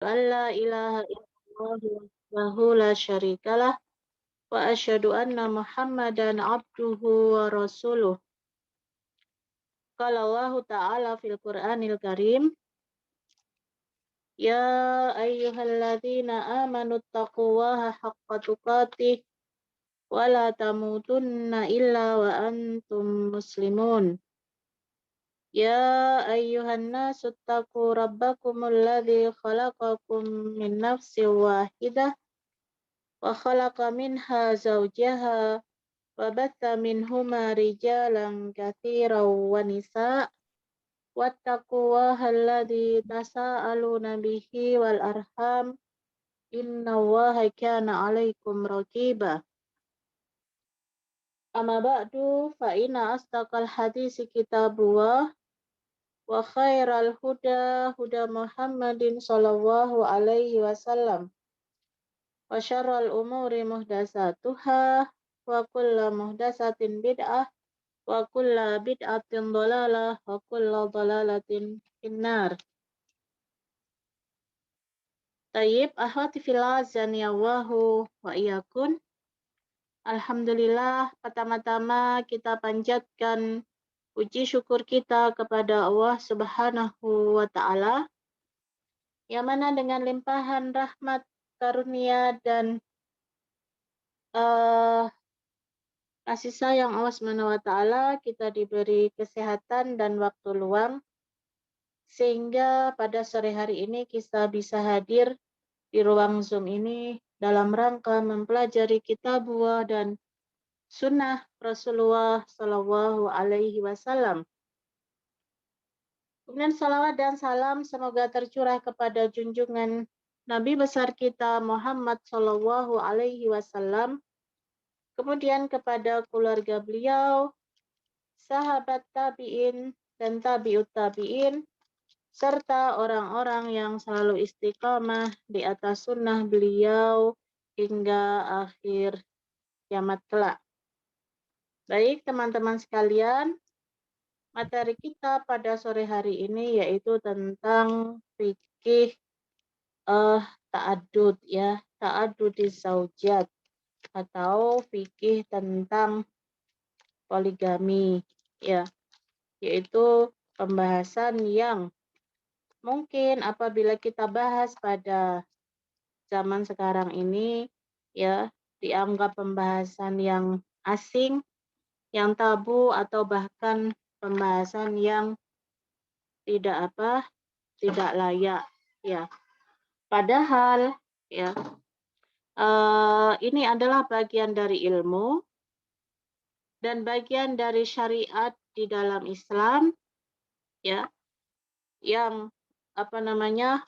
an la ilaha illallah wahdahu la syarikalah wa asyhadu anna Muhammadan abduhu wa rasuluh. Qala Allah Ta'ala fil Qur'anil Karim, ya ayyuhalladzina amanu taqullaha haqqa tuqatih wa la tamutunna illa wa antum muslimun. Ya ayyuhan nasu taqu rabbakumul ladzi khalaqakum min nafsin wahidah wa khalaqa minha zawjaha wa batha minhuma rijalan katsiran wa nisaa wattaqullaha alladzi tasaaluna bihi wal arham innallaha kana 'alaikum raqiba. Amma ba'du fa inna asdaqal hadisi kitabullah wa khairal huda huda Muhammadin sallallahu alaihi wasallam wa syarral umuri muhdatsatuha wa kullu muhdatsatin bid'ah wa kullu bid'atin dhalalah wa kullu dhalalatin finnar. Tayyib, akhwati fillah azanillahu wa iyyakum. Alhamdulillah, pertama-tama kita panjatkan puji syukur kita kepada Allah Subhanahu wa Ta'ala, yang mana dengan limpahan rahmat, karunia, dan kasih sayang Allah Subhanahu wa Ta'ala, kita diberi kesehatan dan waktu luang, sehingga pada sore hari ini kita bisa hadir di ruang Zoom ini dalam rangka mempelajari kitabullah dan sunnah Rasulullah Shallallahu Alaihi Wasallam. Kemudian salawat dan salam semoga tercurah kepada junjungan Nabi besar kita Muhammad Shallallahu Alaihi Wasallam, kemudian kepada keluarga beliau, sahabat tabi'in dan tabi'ut tabi'in, serta orang-orang yang selalu istiqamah di atas sunnah beliau hingga akhir kiamat kelak. Baik teman-teman sekalian, materi kita pada sore hari ini yaitu tentang fikih ta'addud ya, ta'addudis zaujat atau fikih tentang poligami ya, yaitu pembahasan yang mungkin apabila kita bahas pada zaman sekarang ini ya dianggap pembahasan yang asing, yang tabu, atau bahkan pembahasan yang tidak layak ya. Padahal ya ini adalah bagian dari ilmu dan bagian dari syariat di dalam Islam ya, yang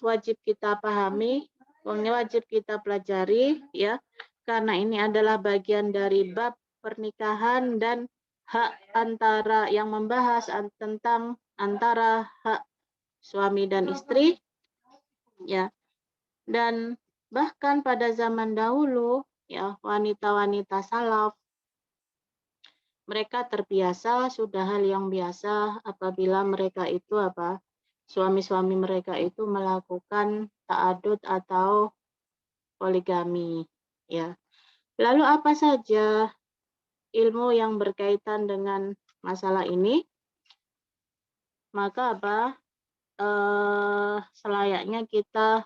wajib kita pahami, wajib kita pelajari ya, karena ini adalah bagian dari bab pernikahan dan hak antara yang membahas tentang antara hak suami dan istri ya. Dan bahkan pada zaman dahulu ya, wanita-wanita salaf mereka terbiasa, sudah hal yang biasa apabila mereka itu suami-suami mereka itu melakukan ta'adud atau poligami ya. Lalu apa saja ilmu yang berkaitan dengan masalah ini? Maka selayaknya kita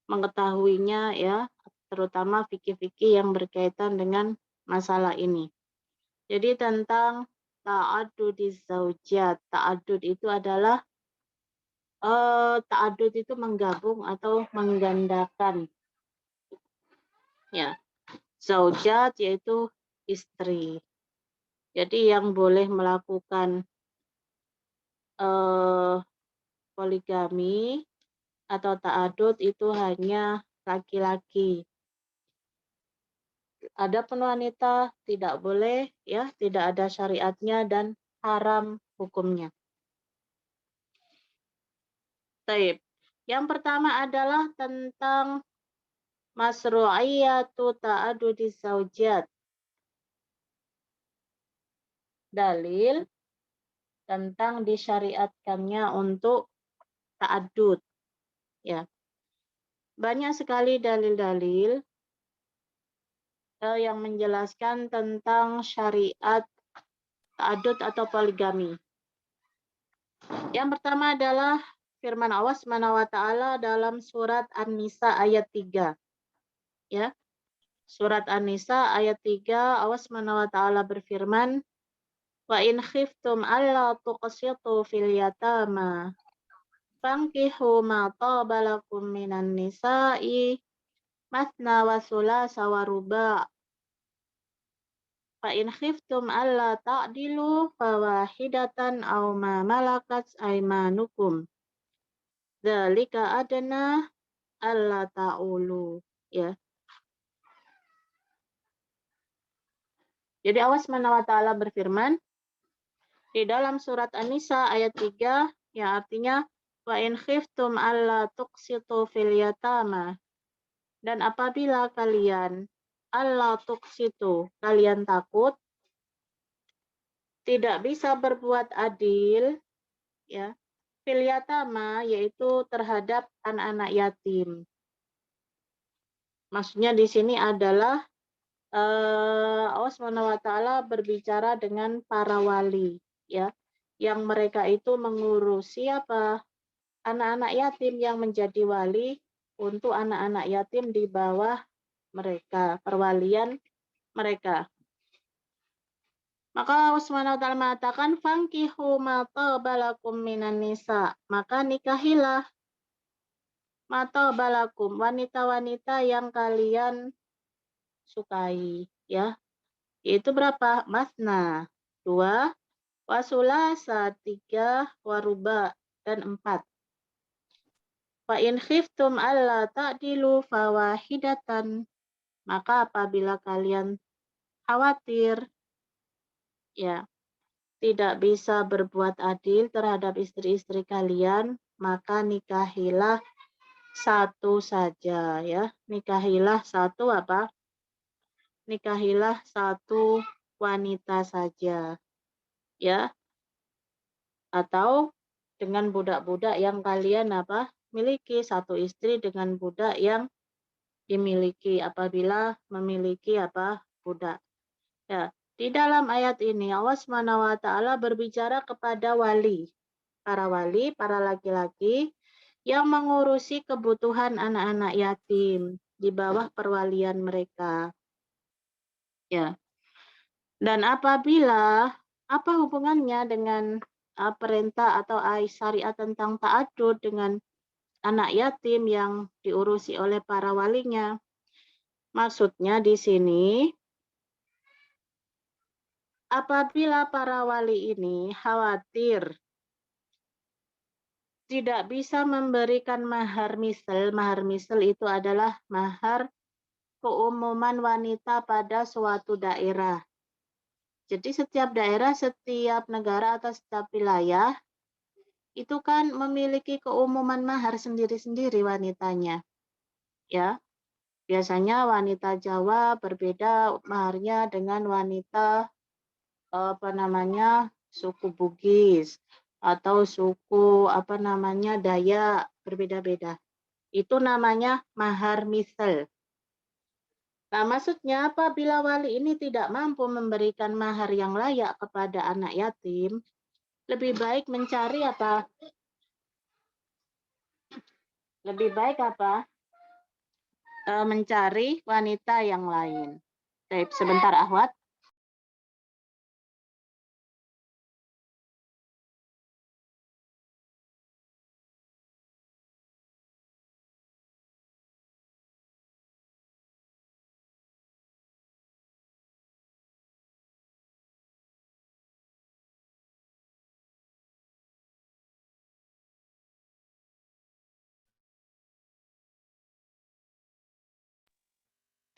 mengetahuinya ya, terutama fikih-fikih yang berkaitan dengan masalah ini. Jadi tentang ta'adudiz zaujat. Ta'adud itu adalah ta'adud itu menggabung atau menggandakan ya. Zaujat yaitu istri. Jadi yang boleh melakukan poligami atau ta'adud itu hanya laki-laki. Adapun wanita tidak boleh ya, tidak ada syariatnya dan haram hukumnya. Taib. Yang pertama adalah tentang masru'iyatu ta'adudi zaujat. Dalil tentang disyariatkannya untuk ta'adud. Ya. banyak sekali dalil-dalil yang menjelaskan tentang syariat ta'adud atau poligami. Yang pertama adalah firman Allah Subhanahu wa taala dalam surat An-Nisa ayat 3. Ya. Surat An-Nisa ayat 3, Allah Subhanahu wa taala berfirman, "Wa in khiftum alla tuqsitu fil yatama fankihu ma taba lakum minan nisa'i mathna wa thulatsa wa ruba'. Fa in khiftum alla ta'dilu fawahidatan aw ma malakat aymanukum. Dzalika adna alla ta'ulu." Ya. Jadi Allah Subhanahu wa taala berfirman di dalam surat An-Nisa ayat 3 yang artinya wa in khiftum alla tuqsitu fil yatama, dan apabila kalian alla tuqsitu, kalian takut tidak bisa berbuat adil, ya, fil yatama, yaitu terhadap anak-anak yatim. Maksudnya di sini adalah Allah Subhanahu wa taala berbicara dengan para wali, ya, yang mereka itu mengurusi apa? Anak-anak yatim, yang menjadi wali untuk anak-anak yatim di bawah mereka, perwalian mereka. Maka Allah Subhanahu wa taala mengatakan fankihu ma tabalakum minan nisa, maka nikahilah ma tabalakum, wanita-wanita yang kalian sukai, ya. Yaitu berapa? Masna, 2, wasulasa, 3, waruba, dan 4. Fa in khiftum alla ta'dilu fawahidatan, maka apabila kalian khawatir, ya, tidak bisa berbuat adil terhadap istri-istri kalian, maka nikahilah satu saja, ya. Nikahilah satu apa? Nikahilah satu wanita saja, ya. Atau dengan budak-budak yang kalian apa? Miliki, satu istri dengan budak yang dimiliki apabila memiliki apa? Budak. Ya, di dalam ayat ini Allah Subhanahu wa taala berbicara kepada wali, para laki-laki yang mengurusi kebutuhan anak-anak yatim di bawah perwalian mereka. Ya. Dan apabila apa hubungannya dengan perintah atau syariat tentang ta'adud dengan anak yatim yang diurusi oleh para walinya? Maksudnya di sini, apabila para wali ini khawatir tidak bisa memberikan mahar misal itu adalah mahar keumuman wanita pada suatu daerah. Jadi setiap daerah, setiap negara atau setiap wilayah itu kan memiliki keumuman mahar sendiri-sendiri wanitanya. Ya. Biasanya wanita Jawa berbeda maharnya dengan wanita suku Bugis atau suku Dayak, berbeda-beda. Itu namanya mahar misal. Nah, maksudnya apabila wali ini tidak mampu memberikan mahar yang layak kepada anak yatim, lebih baik mencari apa? Lebih baik apa? Mencari wanita yang lain. Baik, sebentar Ahwat.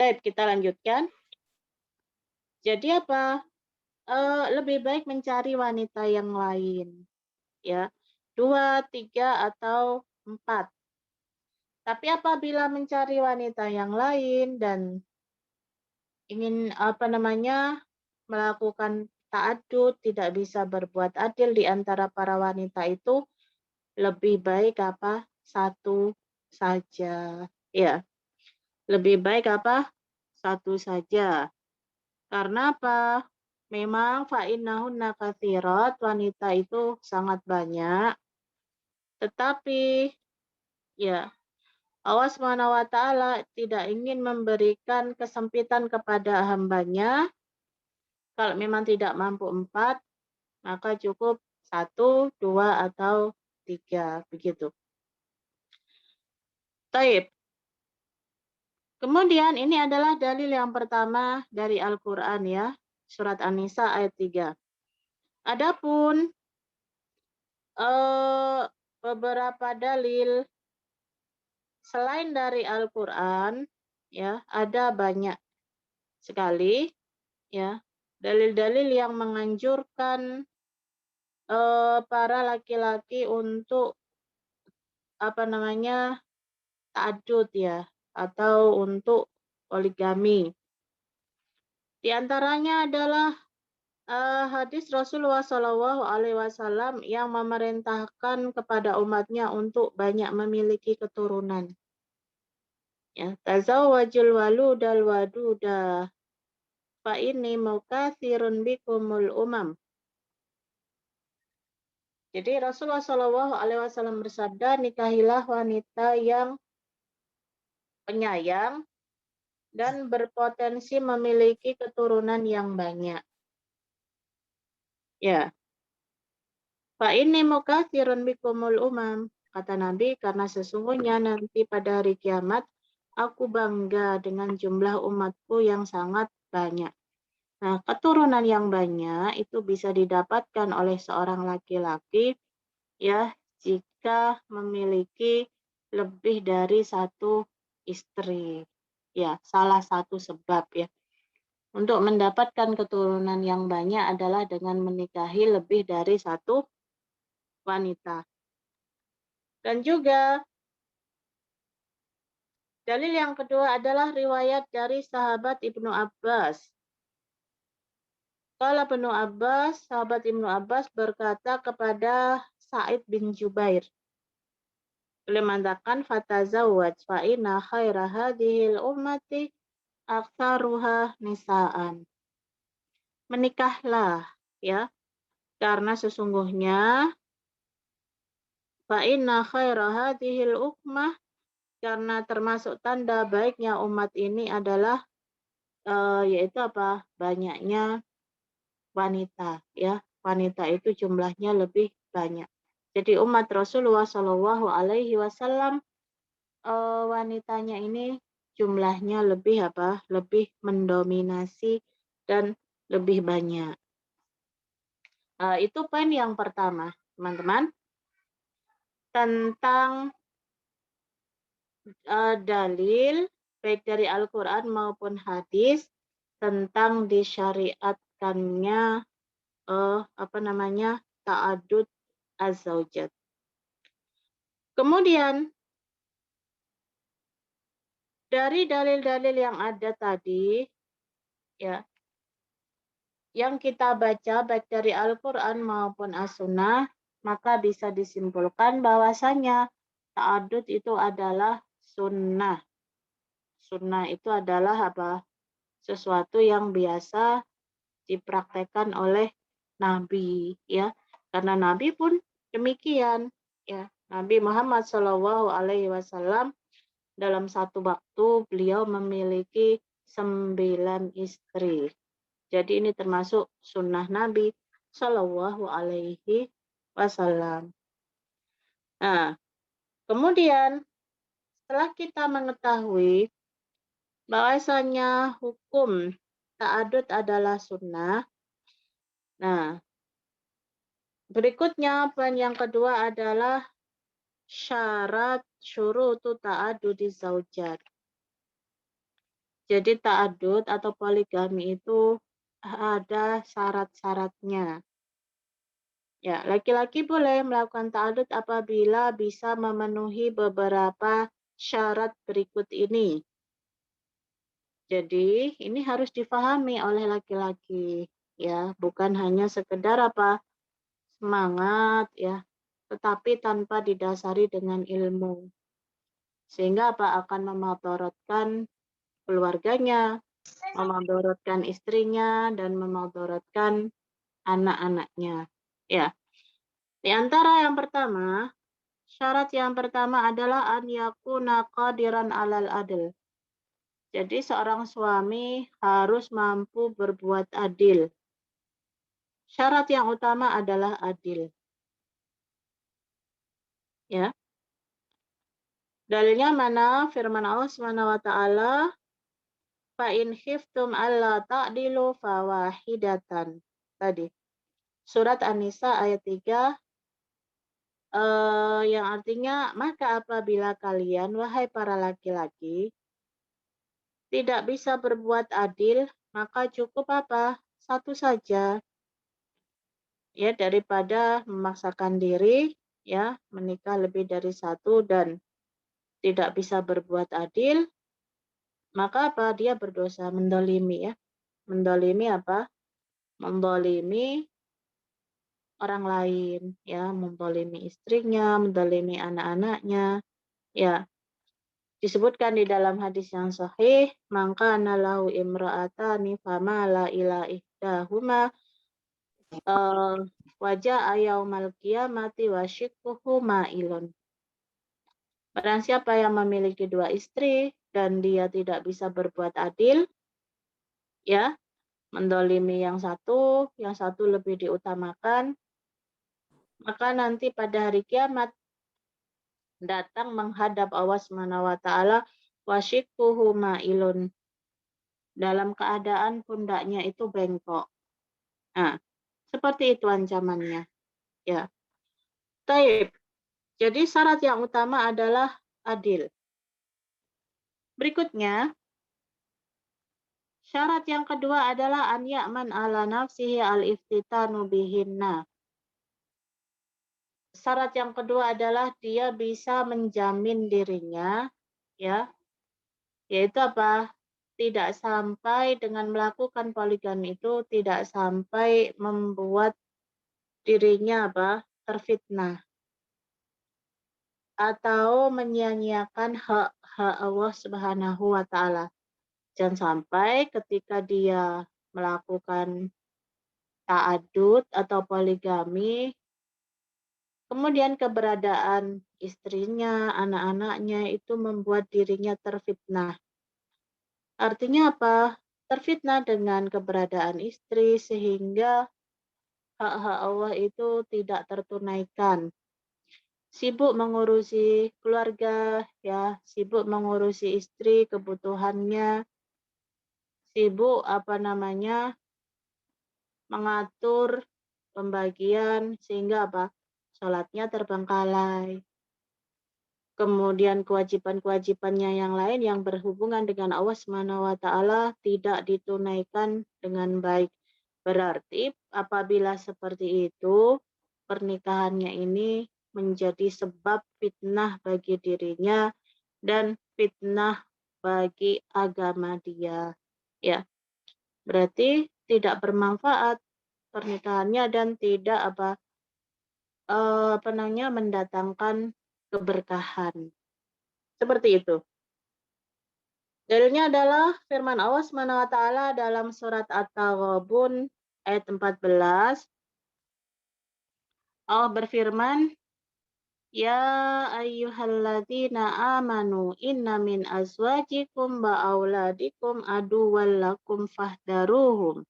Baik, kita lanjutkan. Jadi apa? Lebih baik mencari wanita yang lain, ya, 2, 3, atau 4. Tapi apabila mencari wanita yang lain dan ingin melakukan ta'adud, tidak bisa berbuat adil di antara para wanita itu, lebih baik apa? Satu saja. Ya, lebih baik apa? Satu saja. Karena apa? Memang fa'innahunna katsirat, wanita itu sangat banyak, tetapi ya Allah Subhanahu wa taala tidak ingin memberikan kesempitan kepada hambanya. Kalau memang tidak mampu 4, maka cukup 1, 2, atau 3, begitu. Taib. Kemudian ini adalah dalil yang pertama dari Al-Quran ya, surat An-Nisa ayat 3. Adapun beberapa dalil selain dari Al-Quran, ya, ada banyak sekali ya dalil-dalil yang menganjurkan para laki-laki untuk apa namanya ta'adud ya atau untuk poligami. Di antaranya adalah hadis Rasulullah Shallallahu Alaihi Wasallam yang memerintahkan kepada umatnya untuk banyak memiliki keturunan. Ya, tazawwajul waludal waduda fa inni mukatsirun bikumul umam. Jadi Rasulullah Shallallahu Alaihi Wasallam bersabda, nikahilah wanita yang penyayang dan berpotensi memiliki keturunan yang banyak. Ya, fa inni mukatsirun bikumul umam. Kata Nabi, karena sesungguhnya nanti pada hari kiamat aku bangga dengan jumlah umatku yang sangat banyak. Nah, keturunan yang banyak itu bisa didapatkan oleh seorang laki-laki ya jika memiliki lebih dari satu istri. Ya, salah satu sebab ya. Untuk mendapatkan keturunan yang banyak adalah dengan menikahi lebih dari satu wanita. Dan juga dalil yang kedua adalah riwayat dari sahabat Ibnu Abbas. Qala Ibnu Abbas, sahabat Ibnu Abbas berkata kepada Sa'id bin Jubair. Beliau mengatakan fatazawwaj fa inna khaira hadhil ummati aktsaruha nisaan. Menikahlah ya, karena sesungguhnya fa inna khaira hadhil ummah, karena termasuk tanda baiknya umat ini adalah yaitu apa? Banyaknya wanita ya. Wanita itu jumlahnya lebih banyak. Jadi umat Rasulullah Shallallahu Alaihi Wasallam wanitanya ini jumlahnya lebih apa? Lebih mendominasi dan lebih banyak. Itu poin yang pertama, teman-teman, tentang dalil baik dari Al-Quran maupun hadis tentang disyariatkannya ta'adud az-zaujat. Kemudian dari dalil-dalil yang ada tadi ya, yang kita baca baik dari Al-Quran maupun As-Sunnah, maka bisa disimpulkan bahwasanya ta'adud itu adalah sunnah. Sunnah itu adalah apa? Sesuatu yang biasa dipraktekkan oleh Nabi ya, karena Nabi pun demikian ya. Nabi Muhammad Shallallahu Alaihi Wasallam dalam satu waktu beliau memiliki 9 istri. Jadi ini termasuk sunnah Nabi Shallallahu Alaihi Wasallam. Nah, kemudian setelah kita mengetahui bahwasanya hukum ta'adud adalah sunnah, nah berikutnya poin yang kedua adalah syarat syurutu ta'adudi zaujat. Jadi ta'adud atau poligami itu ada syarat-syaratnya. Ya, laki-laki boleh melakukan ta'adud apabila bisa memenuhi beberapa syarat berikut ini. Jadi, ini harus difahami oleh laki-laki, ya, bukan hanya sekedar apa semangat, ya, tetapi tanpa didasari dengan ilmu. sehingga apa akan memudaratkan keluarganya, memudaratkan istrinya, dan memudaratkan anak-anaknya. Ya, di antara yang pertama, syarat yang pertama adalah an yakuna qadiran alal adl. Jadi seorang suami harus mampu berbuat adil. Syarat yang utama adalah adil. Ya. Dalilnya mana? Firman Allah Subhanahu wa taala, fa in khiftum alla ta'dilu fawahidatan. Tadi. Surat An-Nisa ayat 3 yang artinya maka apabila kalian wahai para laki-laki tidak bisa berbuat adil, maka cukup apa? Satu saja. Ya, daripada memaksakan diri ya menikah lebih dari satu dan tidak bisa berbuat adil, maka apa? Dia berdosa, mendolimi ya. Mendolimi apa? Mendolimi orang lain ya, mendolimi istrinya, mendolimi anak-anaknya. Ya, disebutkan di dalam hadis yang sahih, maka nalahu imra'atani famala ila ihdahuma wajah ayaumal qiyamati wa syikkuhu ma'ilun. Barang siapa yang memiliki dua istri dan dia tidak bisa berbuat adil, ya, mendolimi yang satu lebih diutamakan, maka nanti pada hari kiamat datang menghadap Allah Subhanahu wa taala wasyikuhu ma'ilun, dalam keadaan pundaknya itu bengkok. Nah, seperti itu ancamannya. Ya. Taib. Jadi syarat yang utama adalah adil. Berikutnya, syarat yang kedua adalah an ya'man ala nafsihi al-iftitanu bihinna. Syarat yang kedua adalah dia bisa menjamin dirinya, ya, yaitu apa? Tidak sampai dengan melakukan poligami itu tidak sampai membuat dirinya apa? Terfitnah atau menyia-nyiakan hak Allah Subhanahu wa taala. Jangan sampai ketika dia melakukan ta'adud atau poligami, kemudian keberadaan istrinya, anak-anaknya itu membuat dirinya terfitnah. Artinya apa? Terfitnah dengan keberadaan istri sehingga hak-hak Allah itu tidak tertunaikan. Sibuk mengurusi keluarga, ya, sibuk mengurusi istri, kebutuhannya, sibuk mengatur pembagian sehingga apa? Sholatnya terbengkalai. Kemudian kewajiban-kewajibannya yang lain yang berhubungan dengan Allah Subhanahu wa taala tidak ditunaikan dengan baik. Berarti apabila seperti itu, pernikahannya ini menjadi sebab fitnah bagi dirinya dan fitnah bagi agama dia. Ya, berarti tidak bermanfaat pernikahannya dan tidak mendatangkan keberkahan. Seperti itu. Dalilnya adalah firman Allah Subhanahu wa taala dalam surat At-Taghabun ayat 14. Allah berfirman, "Ya ayyuhalladzina amanu inna min azwajikum wa auladikum aduwwal lakum fahdaruhum."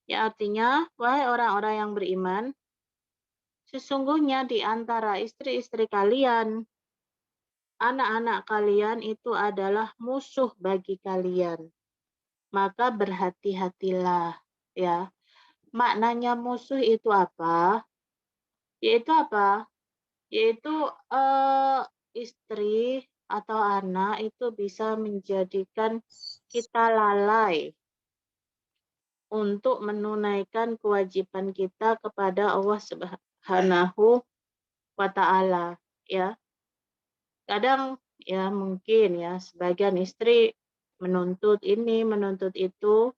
Ya, artinya, wahai orang-orang yang beriman, sesungguhnya di antara istri-istri kalian, anak-anak kalian itu adalah musuh bagi kalian. Maka berhati-hatilah, ya. Maknanya musuh itu apa? Yaitu apa? Yaitu istri atau anak itu bisa menjadikan kita lalai untuk menunaikan kewajiban kita kepada Allah Subhanahu wa taala, ya. Kadang ya mungkin ya sebagian istri menuntut ini, menuntut itu,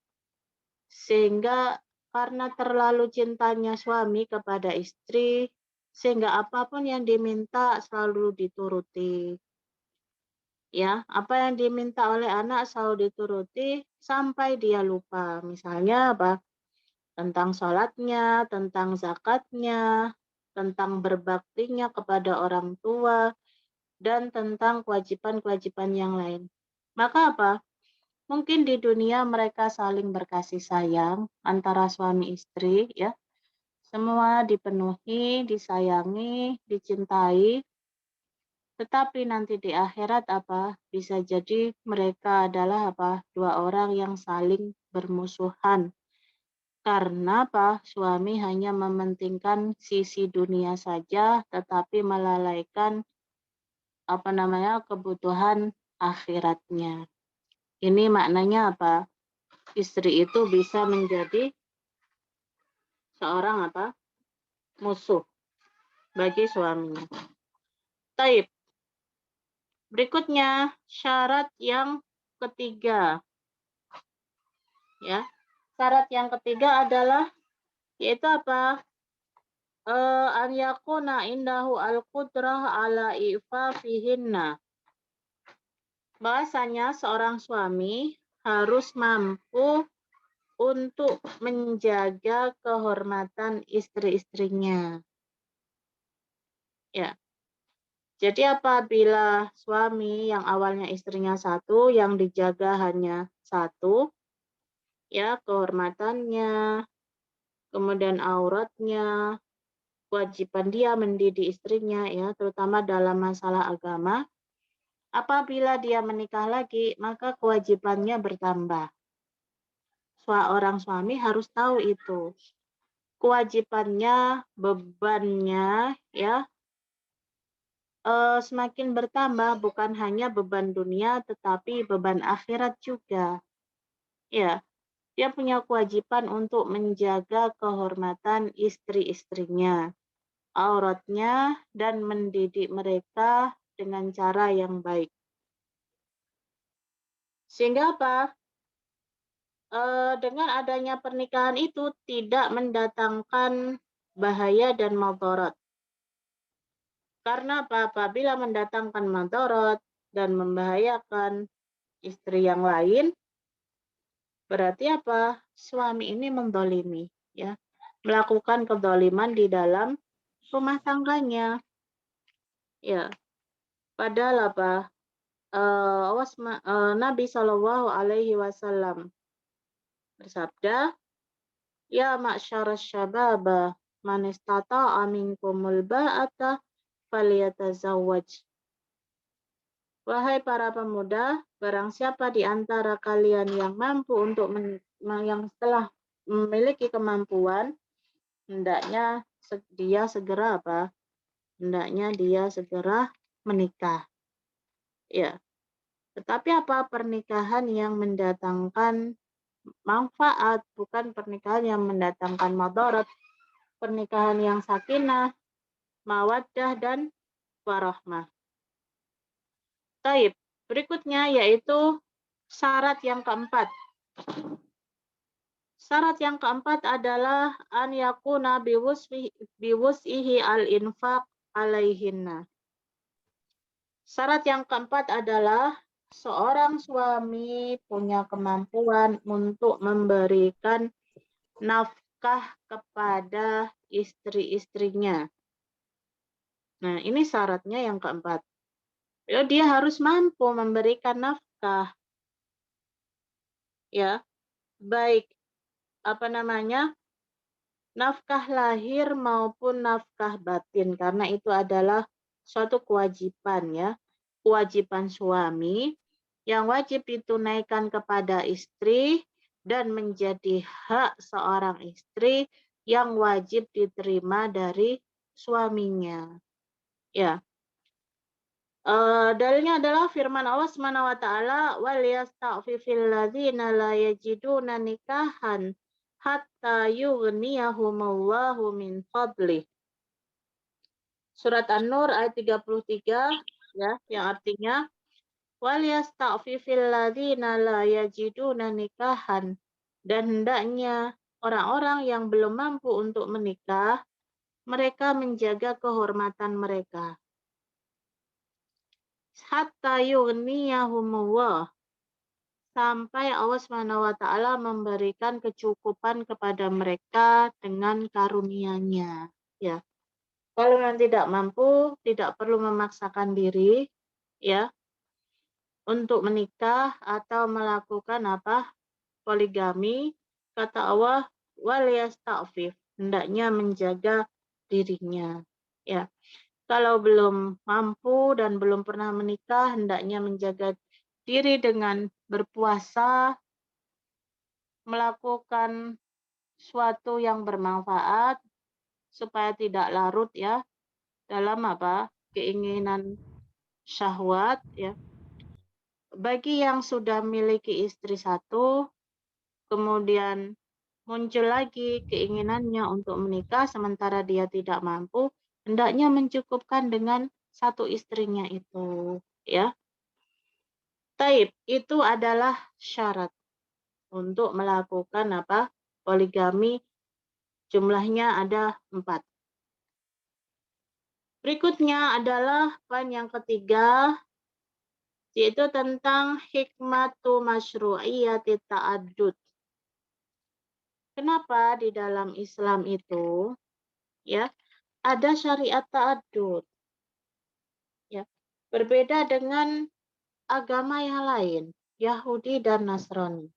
sehingga karena terlalu cintanya suami kepada istri, sehingga apapun yang diminta selalu dituruti. Ya, apa yang diminta oleh anak selalu dituruti sampai dia lupa. Misalnya apa? Tentang sholatnya, tentang zakatnya, tentang berbaktinya kepada orang tua, dan tentang kewajiban-kewajiban yang lain. Maka apa? Mungkin di dunia mereka saling berkasih sayang antara suami istri, ya. Semua dipenuhi, disayangi, dicintai, tetapi nanti di akhirat apa? Bisa jadi mereka adalah apa? Dua orang yang saling bermusuhan. Karena apa? Suami hanya mementingkan sisi dunia saja, tetapi melalaikan apa namanya kebutuhan akhiratnya. Ini maknanya apa? Istri itu bisa menjadi seorang apa? Musuh bagi suaminya. Taib. Berikutnya syarat yang ketiga, ya. Syarat yang ketiga adalah yaitu apa? An yakuna indahu al-qudrah ala ifafihinna. Bahasanya seorang suami harus mampu untuk menjaga kehormatan istri-istrinya. Ya. Jadi apabila suami yang awalnya istrinya satu, yang dijaga hanya satu, ya kehormatannya, kemudian auratnya, kewajiban dia mendidik istrinya, ya terutama dalam masalah agama. Apabila dia menikah lagi, maka kewajibannya bertambah. Seorang suami harus tahu itu. Kewajibannya, bebannya, ya semakin bertambah, bukan hanya beban dunia, tetapi beban akhirat juga. Ya, dia punya kewajiban untuk menjaga kehormatan istri-istrinya, auratnya, dan mendidik mereka dengan cara yang baik. Sehingga apa? Dengan adanya pernikahan itu tidak mendatangkan bahaya dan madarat. Karena apa? Apabila mendatangkan madarat dan membahayakan istri yang lain, berarti apa? Suami ini mendolimi, ya, melakukan kedoliman di dalam rumah tangganya, ya. Padahal apa? Nabi Shallallahu Alaihi Wasallam bersabda, ya ma'syarasy syababa man istata'a minkumul ba'ata falyatazawwaj. Wahai para pemuda, barang siapa di antara kalian yang mampu untuk yang telah memiliki kemampuan, hendaknya dia segera apa? Hendaknya dia segera menikah. Ya. Tetapi apa? Pernikahan yang mendatangkan manfaat, bukan pernikahan yang mendatangkan madarat. Pernikahan yang sakinah, mawaddah, dan warahmah. Taib. Berikutnya yaitu syarat yang keempat. Syarat yang keempat adalah an yakuna biwus'ihi al-infaq alaihinna. Syarat yang keempat adalah seorang suami punya kemampuan untuk memberikan nafkah kepada istri-istrinya. Nah, ini syaratnya yang keempat. Dia harus mampu memberikan nafkah. Ya, baik nafkah lahir maupun nafkah batin, karena itu adalah suatu kewajiban, ya, kewajiban suami yang wajib ditunaikan kepada istri dan menjadi hak seorang istri yang wajib diterima dari suaminya. Ya. Dalilnya adalah firman Allah Subhanahu wa taala, wal yasta'fifil ladzina la yajiduna nikahan hatta yughniyahumullahu min fadlih. Surat An-Nur ayat 33, ya, yang artinya wal yasta'fifil ladzina la yajiduna nikahan, dan hendaknya orang-orang yang belum mampu untuk menikah, mereka menjaga kehormatan mereka. hatta yughniyahumullah, sampai Allah Subhanahu wa taala memberikan kecukupan kepada mereka dengan karunia-Nya, ya. Kalau memang tidak mampu, tidak perlu memaksakan diri, ya, untuk menikah atau melakukan apa? Poligami. Kata Allah, wal yasta'fif, hendaknya menjaga dirinya, ya. Kalau belum mampu dan belum pernah menikah, hendaknya menjaga diri dengan berpuasa, melakukan suatu yang bermanfaat supaya tidak larut, ya, dalam apa? Keinginan syahwat, ya. Bagi yang sudah memiliki istri satu, kemudian muncul lagi keinginannya untuk menikah sementara dia tidak mampu, hendaknya mencukupkan dengan satu istrinya itu, ya. Taib, itu adalah syarat untuk melakukan apa? Poligami, jumlahnya ada 4. Berikutnya adalah poin yang ketiga, yaitu tentang hikmatu masyru'iyyati ta'addud. Kenapa di dalam Islam itu, ya, ada syariat ta'addud, ya. Berbeda dengan agama yang lain, Yahudi dan Nasrani.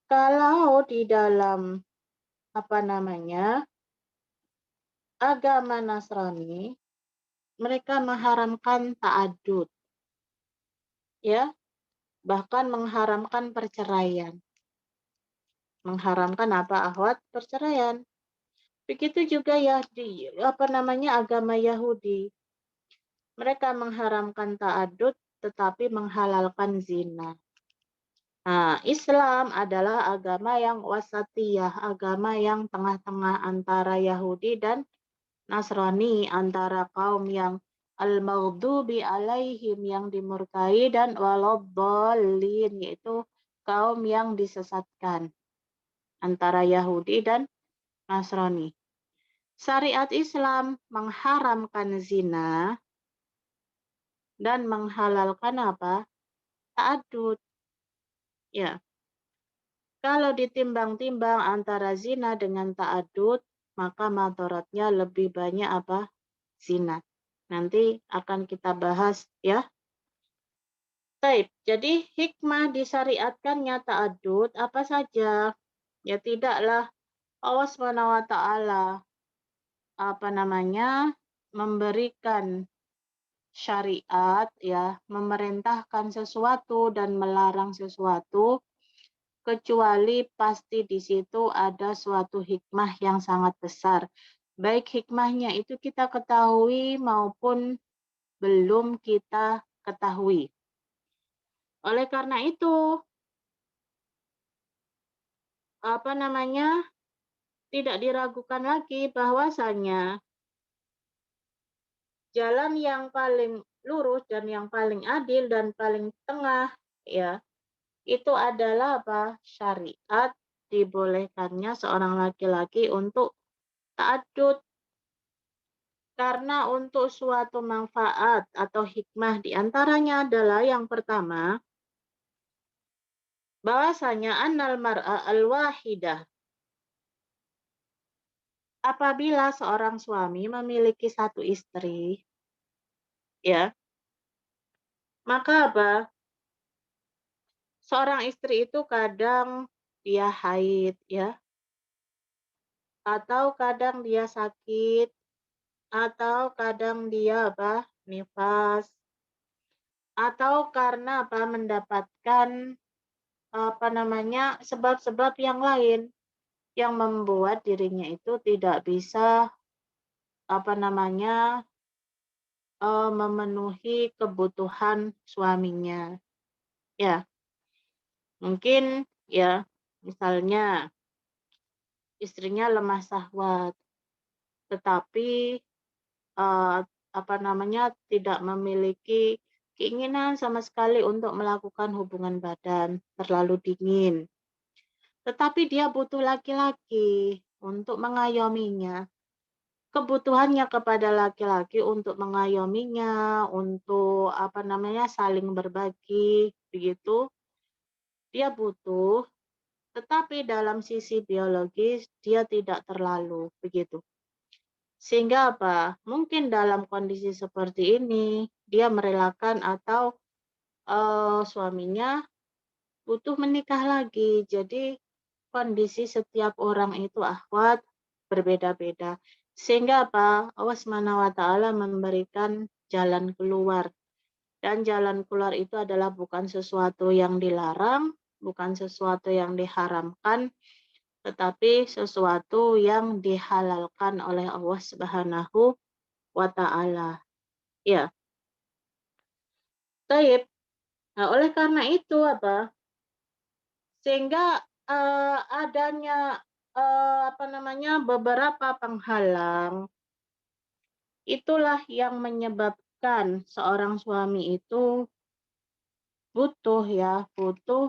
Kalau di dalam apa namanya? Agama Nasrani, mereka mengharamkan ta'addud, ya, bahkan mengharamkan perceraian. Mengharamkan apa, akhwat? Perceraian. Begitu juga ya di apa namanya agama Yahudi. Mereka mengharamkan ta'addud tetapi menghalalkan zina. Nah, Islam adalah agama yang wasatiyah, agama yang tengah-tengah antara Yahudi dan Nasrani, antara kaum yang al-maghdubi alaihim, yang dimurkai, dan waladhdallin, yaitu kaum yang disesatkan, antara Yahudi dan Nasrani. Syariat Islam mengharamkan zina dan menghalalkan apa? Ta'addud. Ya. Kalau ditimbang-timbang antara zina dengan ta'addud, maka madaratnya lebih banyak apa? Zina. Nanti akan kita bahas, ya. Baik, jadi hikmah disyariatkannya ta'addud apa saja? Ya tidaklah Allah SWT apa namanya? Memberikan syariat, ya, memerintahkan sesuatu dan melarang sesuatu, kecuali pasti di situ ada suatu hikmah yang sangat besar. Baik hikmahnya itu kita ketahui maupun belum kita ketahui. Oleh karena itu, apa namanya? Tidak diragukan lagi bahwasanya jalan yang paling lurus dan yang paling adil dan paling tengah, ya, itu adalah apa? Syariat dibolehkannya seorang laki-laki untuk ta'addud, karena untuk suatu manfaat atau hikmah diantaranya adalah yang pertama, bahwasanya annal mar'a al-wahidah, apabila seorang suami memiliki satu istri, ya, maka apa? Seorang istri itu kadang dia haid, ya, atau kadang dia sakit, atau kadang dia apa? Nifas, atau karena apa? Mendapatkan apa namanya? Sebab-sebab yang lain yang membuat dirinya itu tidak bisa apa namanya? Memenuhi kebutuhan suaminya. Ya, mungkin ya misalnya istrinya lemah syahwat, tetapi apa namanya, tidak memiliki keinginan sama sekali untuk melakukan hubungan badan, terlalu dingin. Tetapi dia butuh laki-laki untuk mengayominya. kebutuhannya kepada laki-laki untuk mengayominya, untuk saling berbagi, begitu. Dia butuh, tetapi dalam sisi biologis dia tidak terlalu, begitu. Sehingga apa? Mungkin dalam kondisi seperti ini dia merelakan atau suaminya butuh menikah lagi. Jadi kondisi setiap orang itu akhwat berbeda-beda. Sehingga apa? Allah Subhanahu wa taala memberikan jalan keluar. Dan jalan keluar itu adalah bukan sesuatu yang dilarang, bukan sesuatu yang diharamkan, tetapi sesuatu yang dihalalkan oleh Allah Subhanahu wa taala. Ya, baik. Nah, oleh karena itu apa? Sehingga adanya beberapa penghalang itulah yang menyebabkan seorang suami itu butuh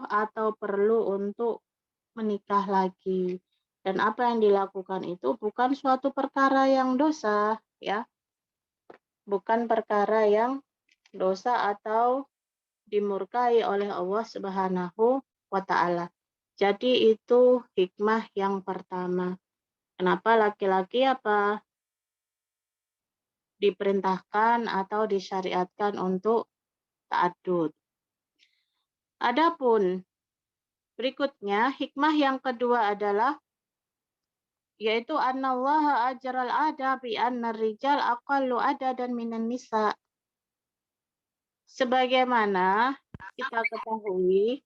atau perlu untuk menikah lagi. Dan apa yang dilakukan itu bukan suatu perkara yang dosa, ya. Bukan perkara yang dosa atau dimurkai oleh Allah Subhanahu wa taala. Jadi itu hikmah yang pertama. Kenapa laki-laki diperintahkan atau disyariatkan untuk ta'addud. Adapun berikutnya hikmah yang kedua adalah yaitu annallaha ajral ada bi annar rijal aqallu adadan minan nisa. Sebagaimana kita ketahui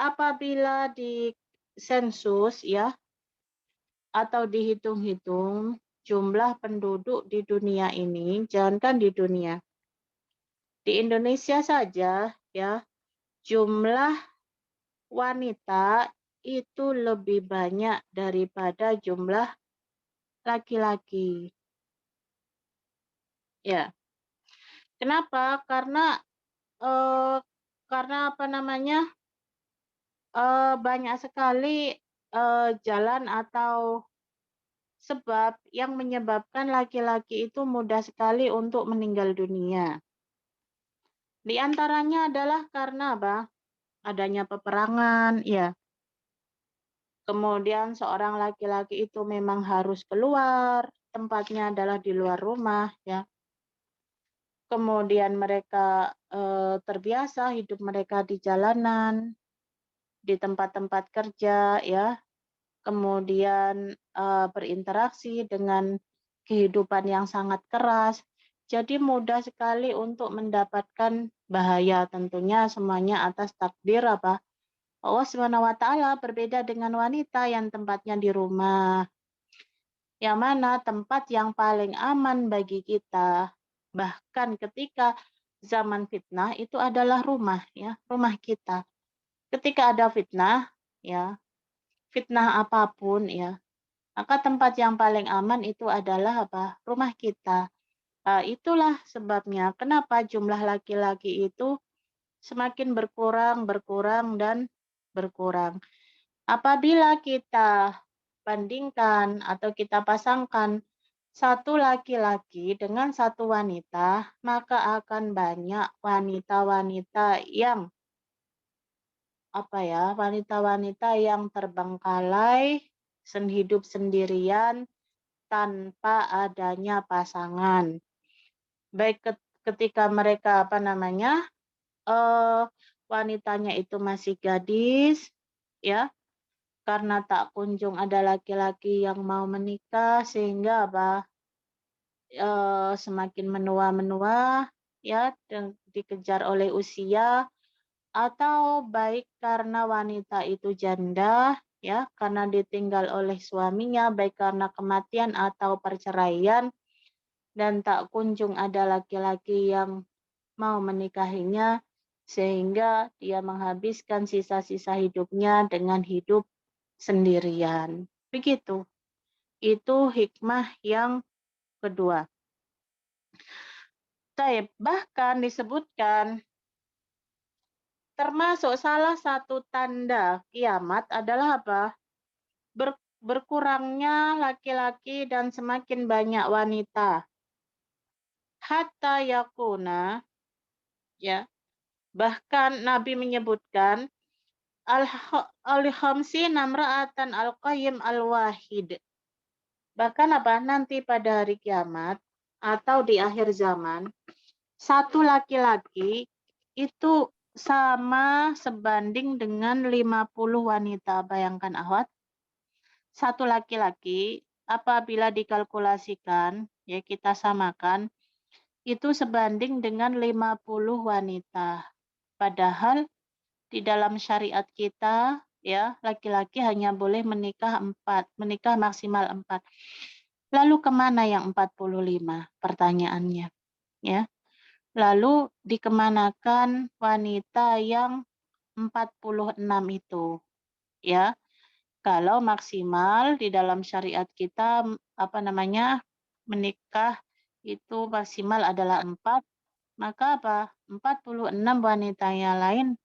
apabila di sensus ya atau dihitung-hitung jumlah penduduk di dunia ini, jangankan di dunia, di Indonesia saja ya, jumlah wanita itu lebih banyak daripada jumlah laki-laki. Ya. Kenapa? Karena banyak sekali jalan atau sebab yang menyebabkan laki-laki itu mudah sekali untuk meninggal dunia. Di antaranya adalah karena adanya peperangan, ya. Kemudian seorang laki-laki itu memang harus keluar, tempatnya adalah di luar rumah, ya. Kemudian mereka terbiasa hidup mereka di jalanan, di tempat-tempat kerja, ya. Kemudian berinteraksi dengan kehidupan yang sangat keras. Jadi mudah sekali untuk mendapatkan bahaya, tentunya semuanya atas takdir Allah Subhanahu wa taala. Berbeda dengan wanita yang tempatnya di rumah. Yang mana tempat yang paling aman bagi kita bahkan ketika zaman fitnah itu adalah rumah, ya, rumah kita. Ketika ada fitnah, ya, fitnah apapun, ya, maka tempat yang paling aman itu adalah rumah kita. Itulah sebabnya kenapa jumlah laki-laki itu semakin berkurang dan berkurang. Apabila kita bandingkan atau kita pasangkan satu laki-laki dengan satu wanita, maka akan banyak wanita-wanita yang wanita-wanita yang terbengkalai, hidup sendirian tanpa adanya pasangan. Baik ketika mereka wanitanya itu masih gadis, ya, karena tak kunjung ada laki-laki yang mau menikah sehingga semakin menua-menua, ya, dan dikejar oleh usia, atau baik karena wanita itu janda, ya, karena ditinggal oleh suaminya, baik karena kematian atau perceraian, dan tak kunjung ada laki-laki yang mau menikahinya, sehingga dia menghabiskan sisa-sisa hidupnya dengan hidup sendirian. Begitu. Itu hikmah yang kedua. Bahkan disebutkan termasuk salah satu tanda kiamat adalah berkurangnya laki-laki dan semakin banyak wanita. Hatta yakuna, ya, bahkan Nabi menyebutkan al-khamsi namra'atan al-qayyim al-wahid. Bahkan apa? Nanti pada hari kiamat atau di akhir zaman, satu laki-laki itu sama sebanding dengan 50 wanita. Bayangkan ahwat, satu laki-laki apabila dikalkulasikan, ya kita samakan, itu sebanding dengan 50 wanita. Padahal di dalam syariat kita, ya, laki-laki hanya boleh menikah maksimal 4. Lalu kemana yang 45? Pertanyaannya, ya. Lalu dikemanakan wanita yang 46 itu, ya. Kalau maksimal di dalam syariat kita menikah itu maksimal adalah 4, maka apa? 46 wanita yang lain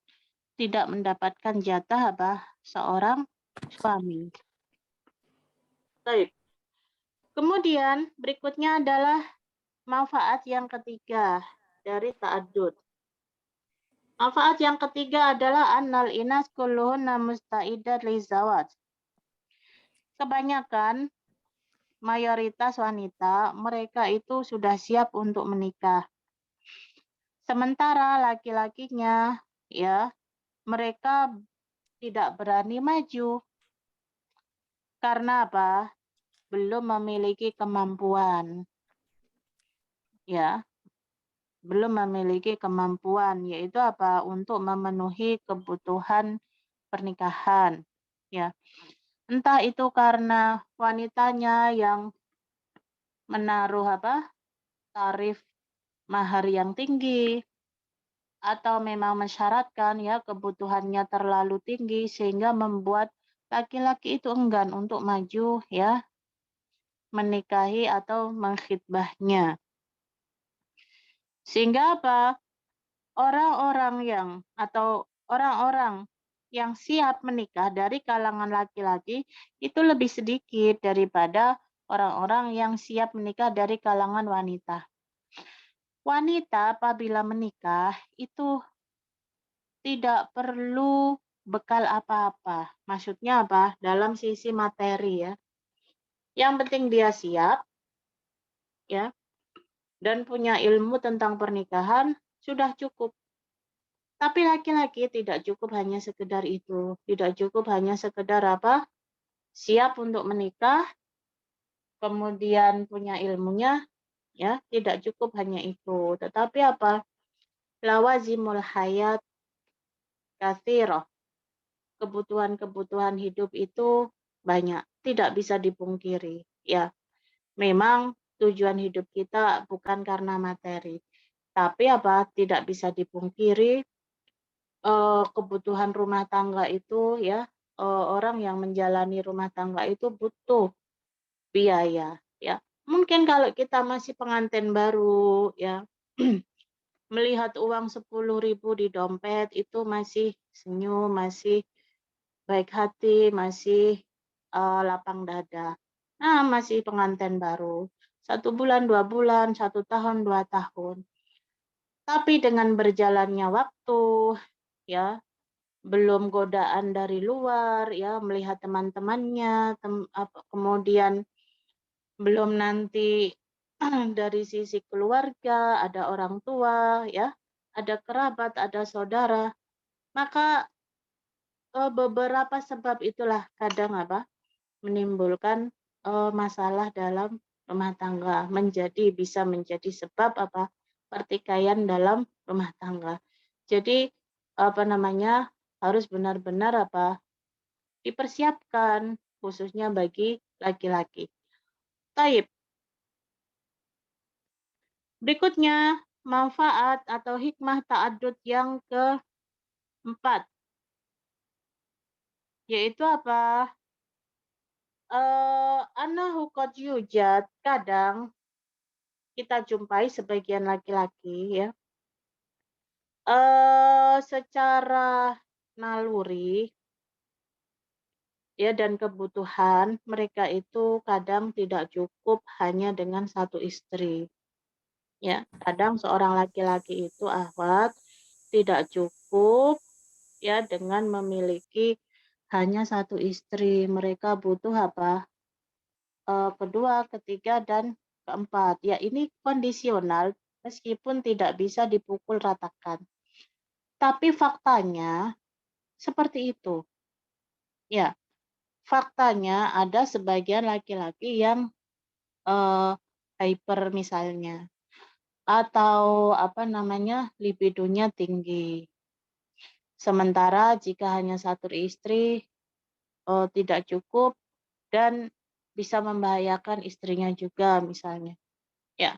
tidak mendapatkan jatah seorang suami. Baik. Kemudian berikutnya adalah manfaat yang ketiga dari ta'addud. Manfaat yang ketiga adalah annal inas kulluhunna musta'idat lizawaj. Kebanyakan mayoritas wanita mereka itu sudah siap untuk menikah. Sementara laki-lakinya, ya, mereka tidak berani maju. Karena apa? Belum memiliki kemampuan. Ya, belum memiliki kemampuan, yaitu apa? Untuk memenuhi kebutuhan pernikahan. Ya, entah itu karena wanitanya yang menaruh tarif mahar yang tinggi, atau memang mensyaratkan ya kebutuhannya terlalu tinggi sehingga membuat laki-laki itu enggan untuk maju ya menikahi atau mengkhidbahnya. Sehingga apa? Orang-orang yang siap menikah dari kalangan laki-laki itu lebih sedikit daripada orang-orang yang siap menikah dari kalangan wanita. Wanita apabila menikah itu tidak perlu bekal apa-apa. Maksudnya apa? Dalam sisi materi ya. Yang penting dia siap ya dan punya ilmu tentang pernikahan sudah cukup. Tapi laki-laki tidak cukup hanya sekedar itu. Tidak cukup hanya sekedar siap untuk menikah, kemudian punya ilmunya, ya, tidak cukup hanya itu. Tetapi lawazimul hayat katsirah. Kebutuhan-kebutuhan hidup itu banyak, tidak bisa dipungkiri. Ya, memang tujuan hidup kita bukan karena materi, tapi tidak bisa dipungkiri kebutuhan rumah tangga itu ya, orang yang menjalani rumah tangga itu butuh biaya. Ya, mungkin kalau kita masih pengantin baru ya. Melihat uang 10.000 di dompet itu masih senyum, masih baik hati, masih lapang dada. Nah, masih pengantin baru. 1 bulan, 2 bulan, 1 tahun, 2 tahun. Tapi dengan berjalannya waktu, ya, belum godaan dari luar, ya, melihat teman-temannya, kemudian belum nanti dari sisi keluarga, ada orang tua, ya, ada kerabat, ada saudara, maka beberapa sebab itulah kadang menimbulkan masalah dalam rumah tangga, bisa menjadi sebab pertikaian dalam rumah tangga. Jadi harus benar-benar dipersiapkan khususnya bagi laki-laki. Taib. Berikutnya manfaat atau hikmah ta'addud yang keempat, yaitu Annahu qad yujad, kadang kita jumpai sebagian laki-laki ya secara naluri ya dan kebutuhan mereka itu kadang tidak cukup hanya dengan satu istri. Ya, kadang seorang laki-laki itu akhwat tidak cukup ya dengan memiliki hanya satu istri. Mereka butuh apa? Kedua, ketiga, dan keempat. Ya, ini kondisional meskipun tidak bisa dipukul ratakan. Tapi faktanya seperti itu. Ya, faktanya ada sebagian laki-laki yang hyper misalnya, atau apa namanya, libidonya tinggi. Sementara jika hanya satu istri tidak cukup dan bisa membahayakan istrinya juga misalnya. Ya,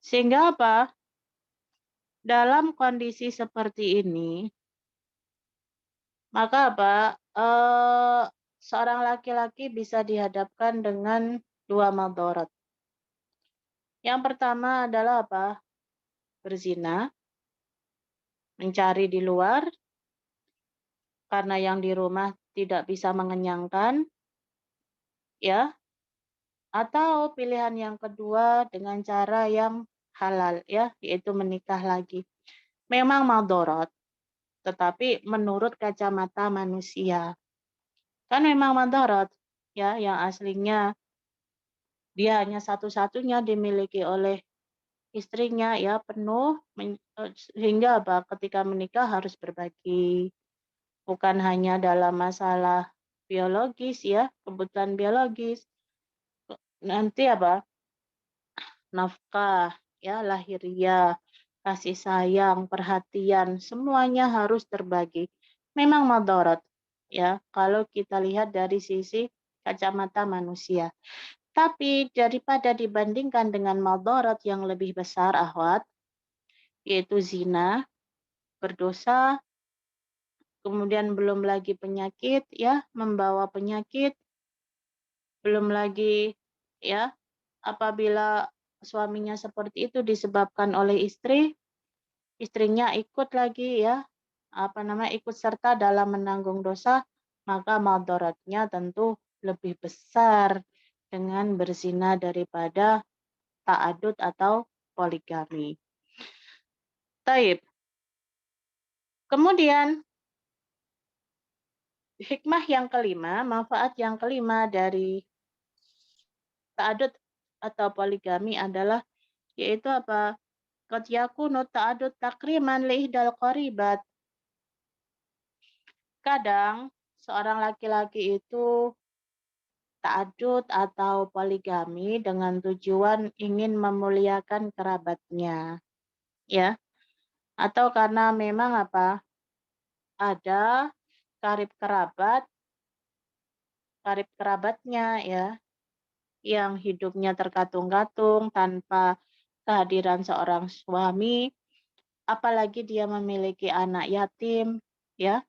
sehingga apa? Dalam kondisi seperti ini, maka apa? Seorang laki-laki bisa dihadapkan dengan dua madharat. Yang pertama adalah apa? Berzina, mencari di luar karena yang di rumah tidak bisa mengenyangkan, ya. Atau pilihan yang kedua dengan cara yang halal, ya, yaitu menikah lagi. Memang madharat, tetapi menurut kacamata manusia. Kan memang madharat, ya, yang aslinya dia hanya satu-satunya dimiliki oleh istrinya, ya, penuh, sehingga apa? Ketika menikah harus berbagi. Bukan hanya dalam masalah biologis, ya, kebutuhan biologis. Nanti apa? Nafkah, ya, lahiriah, kasih sayang, perhatian, semuanya harus terbagi. Memang madharat, ya, kalau kita lihat dari sisi kacamata manusia. Tapi daripada dibandingkan dengan madharat yang lebih besar, akhwat, yaitu zina, berdosa, kemudian belum lagi penyakit, ya, membawa penyakit, belum lagi, ya, apabila suaminya seperti itu disebabkan oleh istri, istrinya ikut lagi, ya, ikut serta dalam menanggung dosa, maka madharatnya tentu lebih besar dengan berzina daripada ta'adud atau poligami. Taib. Kemudian hikmah yang kelima, manfaat yang kelima dari ta'adud atau poligami adalah yaitu apa? Qad yakunu ta'adud takriman li ihdal qaribat. Kadang seorang laki-laki itu ta'adud atau poligami dengan tujuan ingin memuliakan kerabatnya, ya. Atau karena memang apa? Ada karib kerabatnya, ya, yang hidupnya terkatung-katung tanpa kehadiran seorang suami, apalagi dia memiliki anak yatim, ya,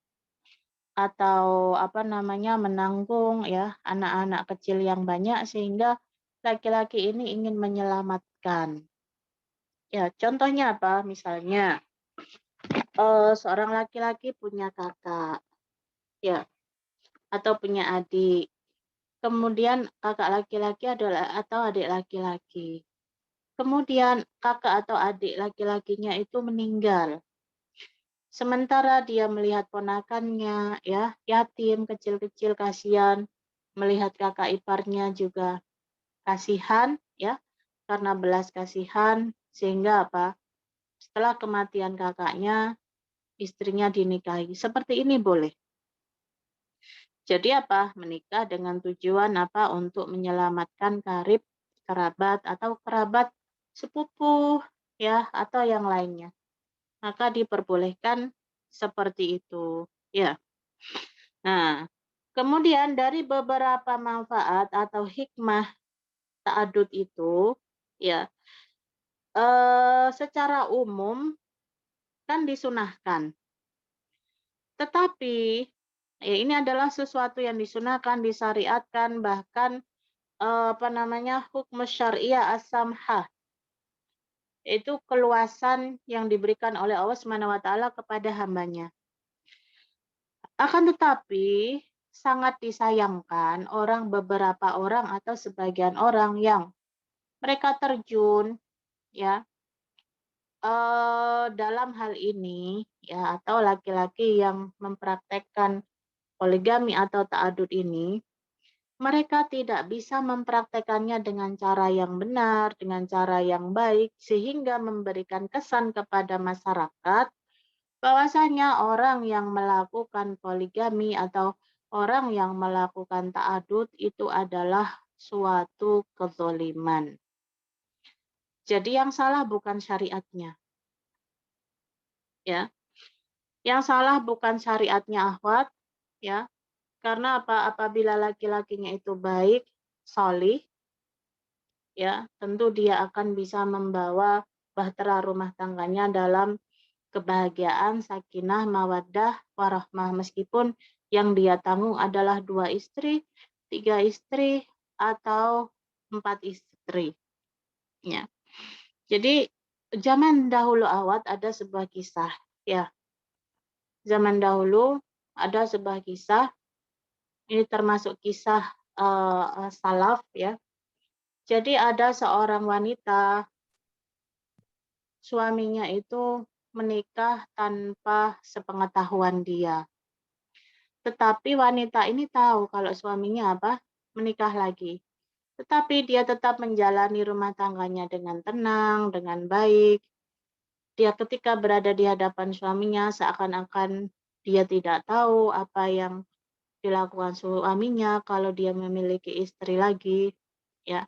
atau menanggung, ya, anak-anak kecil yang banyak sehingga laki-laki ini ingin menyelamatkan. Ya, contohnya apa? Misalnya seorang laki-laki punya kakak, ya, atau punya adik. Kemudian kakak laki-laki atau adik laki-laki. Kemudian kakak atau adik laki-lakinya itu meninggal. Sementara dia melihat ponakannya, ya, yatim, kecil-kecil, kasihan, melihat kakak iparnya juga kasihan, ya, karena belas kasihan, sehingga apa? Setelah kematian kakaknya, istrinya dinikahi. Seperti ini boleh. Jadi apa? Menikah dengan tujuan apa? Untuk menyelamatkan karib kerabat atau kerabat sepupu, ya, atau yang lainnya. Maka diperbolehkan seperti itu, ya. Nah, kemudian dari beberapa manfaat atau hikmah ta'adud itu, ya, secara umum kan disunahkan. Tetapi ya, ini adalah sesuatu yang disunahkan, disyariatkan, bahkan hukum syariah as-samhah, itu keluasan yang diberikan oleh Allah Subhanahu wa taala kepada hambanya. Akan tetapi sangat disayangkan beberapa orang atau sebagian orang yang mereka terjun ya dalam hal ini ya atau laki-laki yang mempraktekkan poligami atau ta'adud ini, mereka tidak bisa mempraktekannya dengan cara yang benar, dengan cara yang baik, sehingga memberikan kesan kepada masyarakat bahwasanya orang yang melakukan poligami atau orang yang melakukan ta'adud itu adalah suatu kezoliman. Jadi yang salah bukan syariatnya, ya. Yang salah bukan syariatnya akhwat, ya. Karena apa? Apabila laki-lakinya itu baik, solih, ya, tentu dia akan bisa membawa bahtera rumah tangganya dalam kebahagiaan, sakinah, mawaddah, warahmah. Meskipun yang dia tanggung adalah 2 istri, 3 istri, atau 4 istri. Ya. Jadi zaman dahulu awat ada sebuah kisah. Ya, zaman dahulu ada sebuah kisah. Ini termasuk kisah salaf. Ya. Jadi ada seorang wanita, suaminya itu menikah tanpa sepengetahuan dia. Tetapi wanita ini tahu kalau suaminya menikah lagi. Tetapi dia tetap menjalani rumah tangganya dengan tenang, dengan baik. Dia ketika berada di hadapan suaminya seakan-akan dia tidak tahu apa yang dilakukan suaminya kalau dia memiliki istri lagi, ya.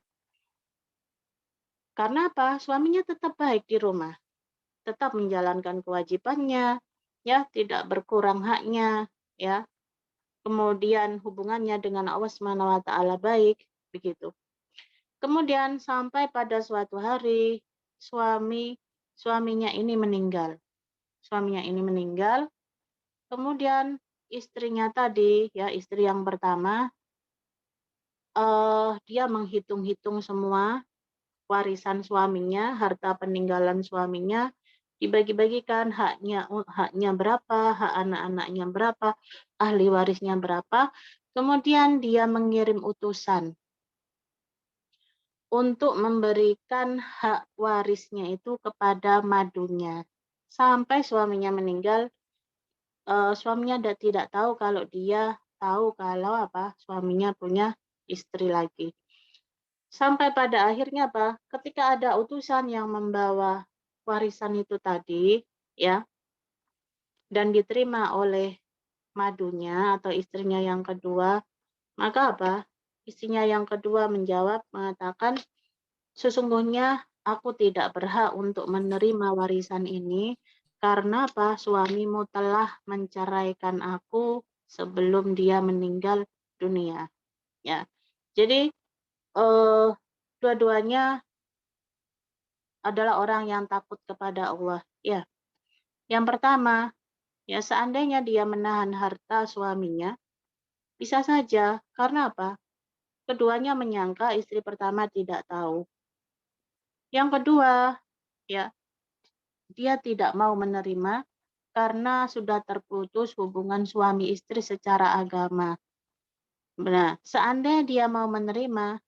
Karena apa? Suaminya tetap baik di rumah, tetap menjalankan kewajibannya, ya, tidak berkurang haknya, ya. Kemudian hubungannya dengan Allah Subhanahu wa taala baik, begitu. Kemudian sampai pada suatu hari suaminya ini meninggal. Suaminya ini meninggal, kemudian istrinya tadi, ya, istri yang pertama, dia menghitung-hitung semua warisan suaminya, harta peninggalan suaminya, dibagi-bagikan haknya berapa, hak anak-anaknya berapa, ahli warisnya berapa. Kemudian dia mengirim utusan untuk memberikan hak warisnya itu kepada madunya. Sampai suaminya meninggal, suaminya tidak tahu kalau dia tahu kalau suaminya punya istri lagi. Sampai pada akhirnya ketika ada utusan yang membawa warisan itu tadi, ya, dan diterima oleh madunya atau istrinya yang kedua, maka istrinya yang kedua menjawab, mengatakan, sesungguhnya aku tidak berhak untuk menerima warisan ini karena suamimu telah menceraikan aku sebelum dia meninggal dunia. Ya, jadi dua-duanya adalah orang yang takut kepada Allah. Ya, yang pertama, ya seandainya dia menahan harta suaminya, bisa saja karena keduanya menyangka istri pertama tidak tahu. Yang kedua, ya, dia tidak mau menerima karena sudah terputus hubungan suami istri secara agama. Nah, seandainya dia mau menerima,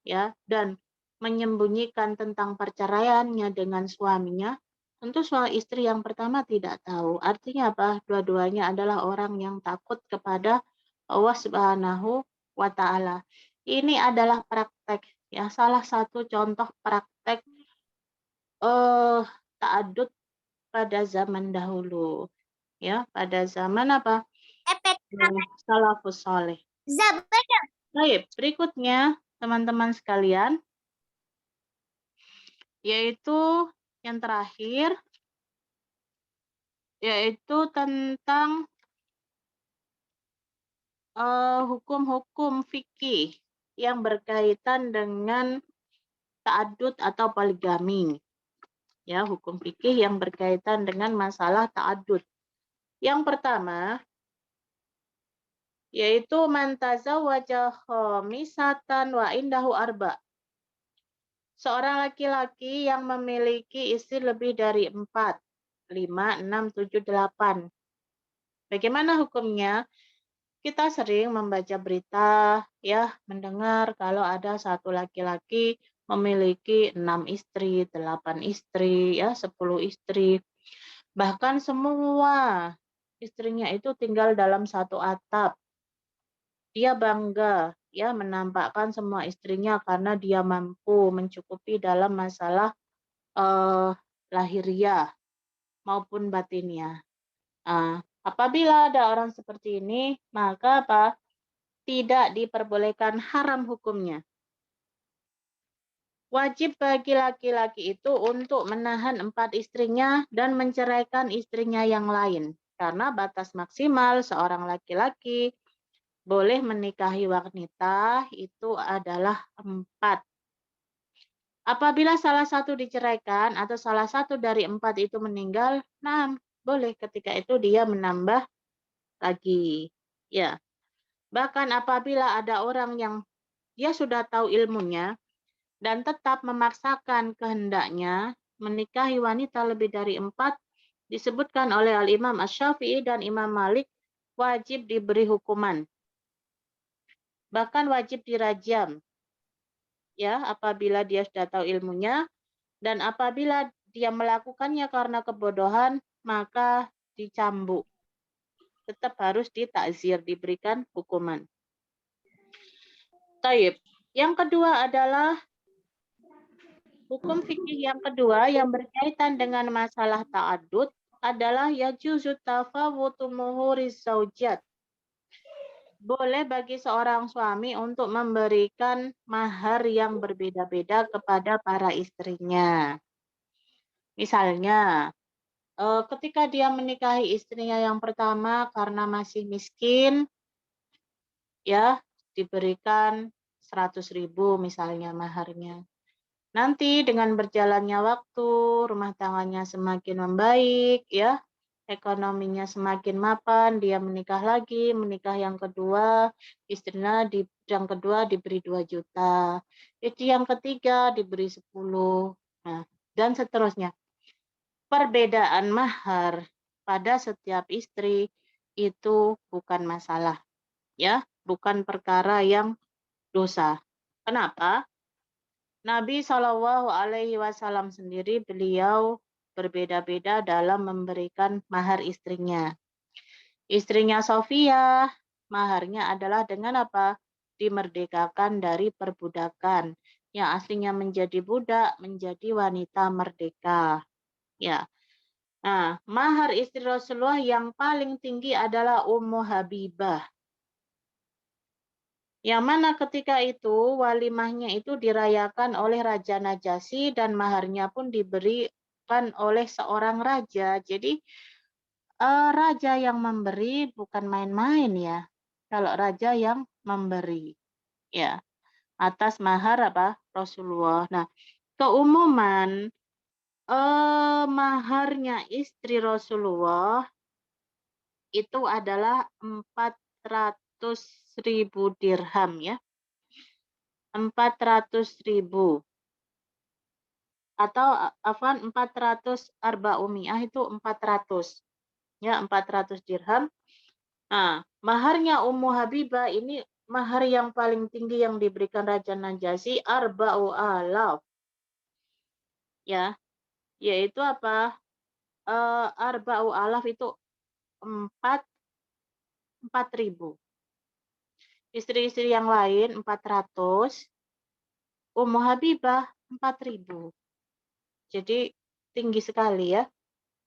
ya, dan menyembunyikan tentang perceraiannya dengan suaminya, tentu suami istri yang pertama tidak tahu. Artinya dua-duanya adalah orang yang takut kepada Allah Subhanahu wa taala. Ini adalah praktek, ya, salah satu contoh praktek ta'adud pada zaman dahulu, ya, pada zaman salafus saleh. Baik, berikutnya teman-teman sekalian, yaitu yang terakhir, yaitu tentang hukum-hukum fikih yang berkaitan dengan ta'adud atau poligami. Ya, hukum fikih yang berkaitan dengan masalah ta'adud. Yang pertama, yaitu man tazawwaja khamisatan wa indahu arba. Seorang laki-laki yang memiliki istri lebih dari 4, 5, 6, 7, 8. Bagaimana hukumnya? Kita sering membaca berita, ya, mendengar kalau ada satu laki-laki memiliki 6 istri, 8 istri, ya, 10 istri. Bahkan semua istrinya itu tinggal dalam satu atap. Dia bangga, ya, menampakkan semua istrinya karena dia mampu mencukupi dalam masalah lahiriah maupun batiniah. Apabila ada orang seperti ini, maka apa? Tidak diperbolehkan, haram hukumnya. Wajib bagi laki-laki itu untuk menahan 4 istrinya dan menceraikan istrinya yang lain. Karena batas maksimal seorang laki-laki boleh menikahi wanita itu adalah 4. Apabila salah satu diceraikan atau salah satu dari 4 itu meninggal, nah boleh ketika itu dia menambah lagi. Ya. Bahkan apabila ada orang yang dia sudah tahu ilmunya dan tetap memaksakan kehendaknya menikahi wanita lebih dari 4, disebutkan oleh Al-Imam Asy-Syafi'i dan Imam Malik wajib diberi hukuman. Bahkan wajib dirajam. Ya, apabila dia sudah tahu ilmunya dan apabila dia melakukannya karena kebodohan, maka dicambuk. Tetap harus ditakzir, diberikan hukuman. Taib. Yang kedua adalah hukum fikih yang kedua yang berkaitan dengan masalah ta'adud adalah yajuzu tafawutu muhuriz zaujat. Boleh bagi seorang suami untuk memberikan mahar yang berbeda-beda kepada para istrinya. Misalnya, ketika dia menikahi istrinya yang pertama karena masih miskin, ya diberikan 100.000 misalnya maharnya. Nanti dengan berjalannya waktu, rumah tangganya semakin membaik, ya, ekonominya semakin mapan, dia menikah lagi, menikah yang kedua, istrinya yang kedua diberi 2 juta, istri yang ketiga diberi 10, nah, dan seterusnya. Perbedaan mahar pada setiap istri itu bukan masalah, ya, bukan perkara yang dosa. Kenapa? Nabi Shallallahu Alaihi Wasallam sendiri beliau berbeda-beda dalam memberikan mahar istrinya. Istrinya Sofia, maharnya adalah dengan apa? Dimerdekakan dari perbudakan. Yang aslinya menjadi budak, menjadi wanita merdeka. Ya. Nah, mahar istri Rasulullah yang paling tinggi adalah Ummu Habibah. Yang mana ketika itu walimahnya itu dirayakan oleh Raja Najasyi dan maharnya pun diberikan oleh seorang raja. Jadi raja yang memberi bukan main-main ya. Kalau raja yang memberi, ya, atas mahar apa Rasulullah. Nah, keumuman maharnya istri Rasulullah itu adalah 400.000 dirham ya. 400.000 atau afwan 400 arba'umiyah itu 400 ya 400 dirham. Nah, maharnya Ummu Habibah ini mahar yang paling tinggi yang diberikan Raja Najasyi arba'u alaf ya, yaitu apa? Arba'u alaf itu 4.000. Istri-istri yang lain 400, Ummu Habibah 4.000. Jadi tinggi sekali ya.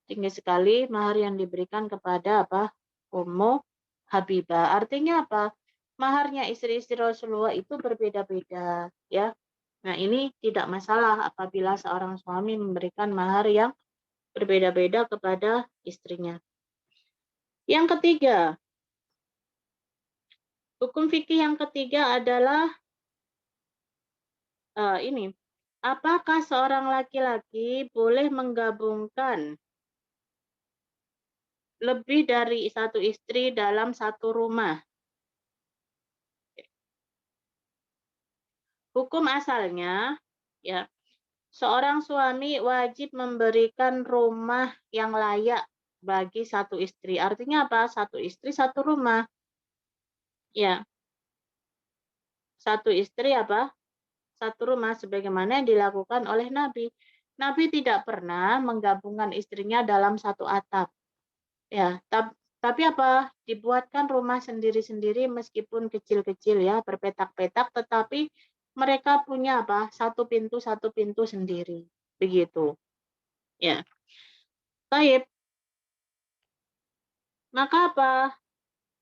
Tinggi sekali mahar yang diberikan kepada apa? Ummu Habibah. Artinya apa? Maharnya istri-istri Rasulullah itu berbeda-beda ya. Nah, ini tidak masalah apabila seorang suami memberikan mahar yang berbeda-beda kepada istrinya. Yang ketiga, hukum fikih yang ketiga adalah ini. Apakah seorang laki-laki boleh menggabungkan lebih dari satu istri dalam satu rumah? Hukum asalnya, ya, seorang suami wajib memberikan rumah yang layak bagi satu istri. Artinya apa? Satu istri, satu rumah. Ya, satu istri apa? Satu rumah sebagaimana yang dilakukan oleh Nabi. Nabi tidak pernah menggabungkan istrinya dalam satu atap. Ya, tapi apa? Dibuatkan rumah sendiri-sendiri meskipun kecil-kecil ya, berpetak-petak, tetapi mereka punya apa? Satu pintu sendiri. Begitu. Ya. Baik. Maka apa?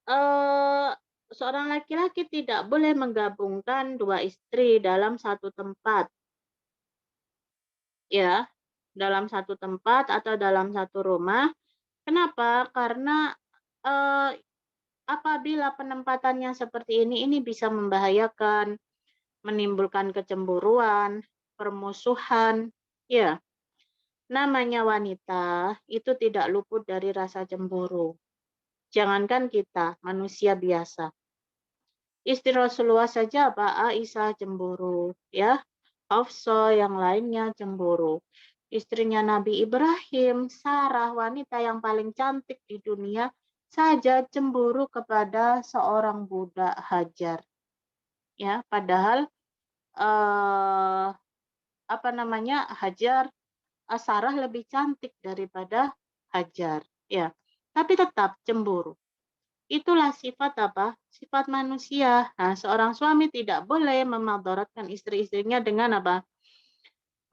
Eh, seorang laki-laki tidak boleh menggabungkan dua istri dalam satu tempat. Ya, dalam satu tempat atau dalam satu rumah. Kenapa? Karena eh, apabila penempatannya seperti ini bisa membahayakan, menimbulkan kecemburuan, permusuhan. Ya, namanya wanita itu tidak luput dari rasa cemburu. Jangankan kita, manusia biasa. Istri Rasulullah saja Pak Aisyah cemburu, ya. Hafsah yang lainnya cemburu. Istrinya Nabi Ibrahim, Sarah, wanita yang paling cantik di dunia, saja cemburu kepada seorang budak Hajar. Ya, padahal apa namanya? Sarah lebih cantik daripada Hajar, ya. Tapi tetap cemburu. Itulah sifat apa? Sifat manusia. Nah, seorang suami tidak boleh memadaratkan istri-istrinya dengan apa?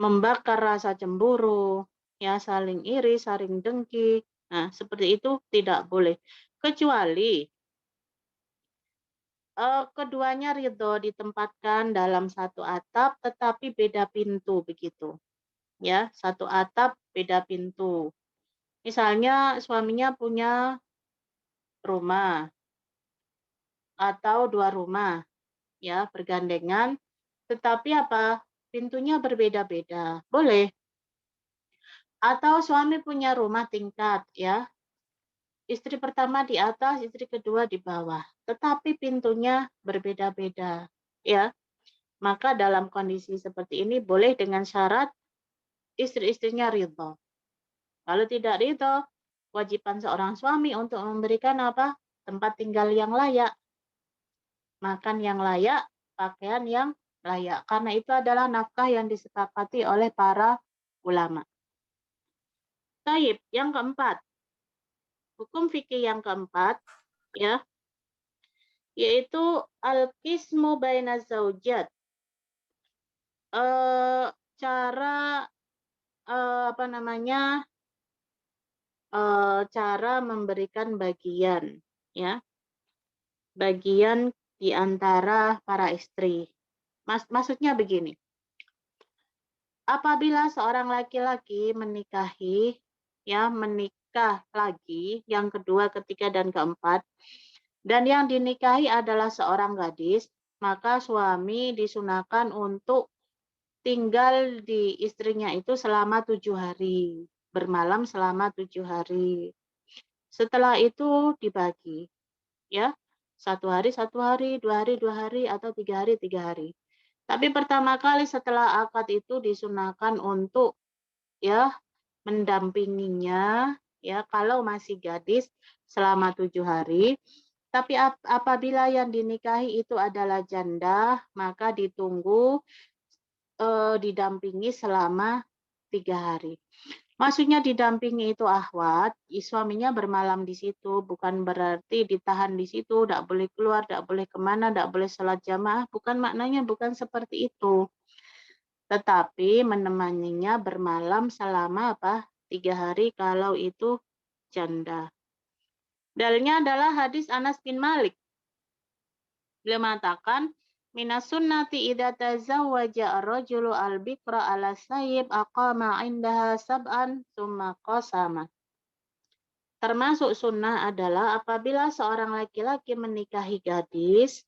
Membakar rasa cemburu, ya saling iri, saling dengki. Nah, seperti itu tidak boleh. Kecuali keduanya ridho ditempatkan dalam satu atap tetapi beda pintu begitu. Ya, satu atap beda pintu. Misalnya suaminya punya rumah atau dua rumah, ya bergandengan, tetapi apa? Pintunya berbeda-beda. Boleh. Atau suami punya rumah tingkat, ya. Istri pertama di atas, istri kedua di bawah. Tetapi pintunya berbeda-beda, ya. Maka dalam kondisi seperti ini boleh dengan syarat istri-istrinya ridho. Kalau tidak ridho, kewajiban seorang suami untuk memberikan apa? Tempat tinggal yang layak, makan yang layak, pakaian yang layak. Karena itu adalah nafkah yang disepakati oleh para ulama. Taib, yang keempat. Hukum fikih yang keempat, ya, yaitu al-qismu baina zaujat. Cara apa namanya? Cara memberikan bagian, ya. Bagian di antara para istri. Maksudnya begini. Apabila seorang laki-laki menikahi, ya, menikah lagi, yang kedua, ketiga, dan keempat, dan yang dinikahi adalah seorang gadis, maka suami disunahkan untuk tinggal di istrinya itu selama 7 hari, bermalam selama 7 hari. Setelah itu dibagi, ya, 1 hari, 2 hari, 2 hari, atau 3 hari, 3 hari. Tapi pertama kali setelah akad itu disunahkan untuk ya mendampinginya, ya kalau masih gadis selama 7 hari. Tapi apabila yang dinikahi itu adalah janda, maka ditunggu didampingi selama 3 hari. Maksudnya didampingi itu akhwat, suaminya bermalam di situ, bukan berarti ditahan di situ, tidak boleh keluar, tidak boleh kemana, tidak boleh sholat jamaah, bukan maknanya, bukan seperti itu. Tetapi menemaninya bermalam selama apa? 3 hari kalau itu janda. Dalilnya adalah hadis Anas bin Malik. Beliau mengatakan, minas sunnati idza tazawwaja ar-rajulu al-bikra ala sayyib aqama indaha sab'an tsumma qasama. Termasuk sunnah adalah apabila seorang laki-laki menikahi gadis,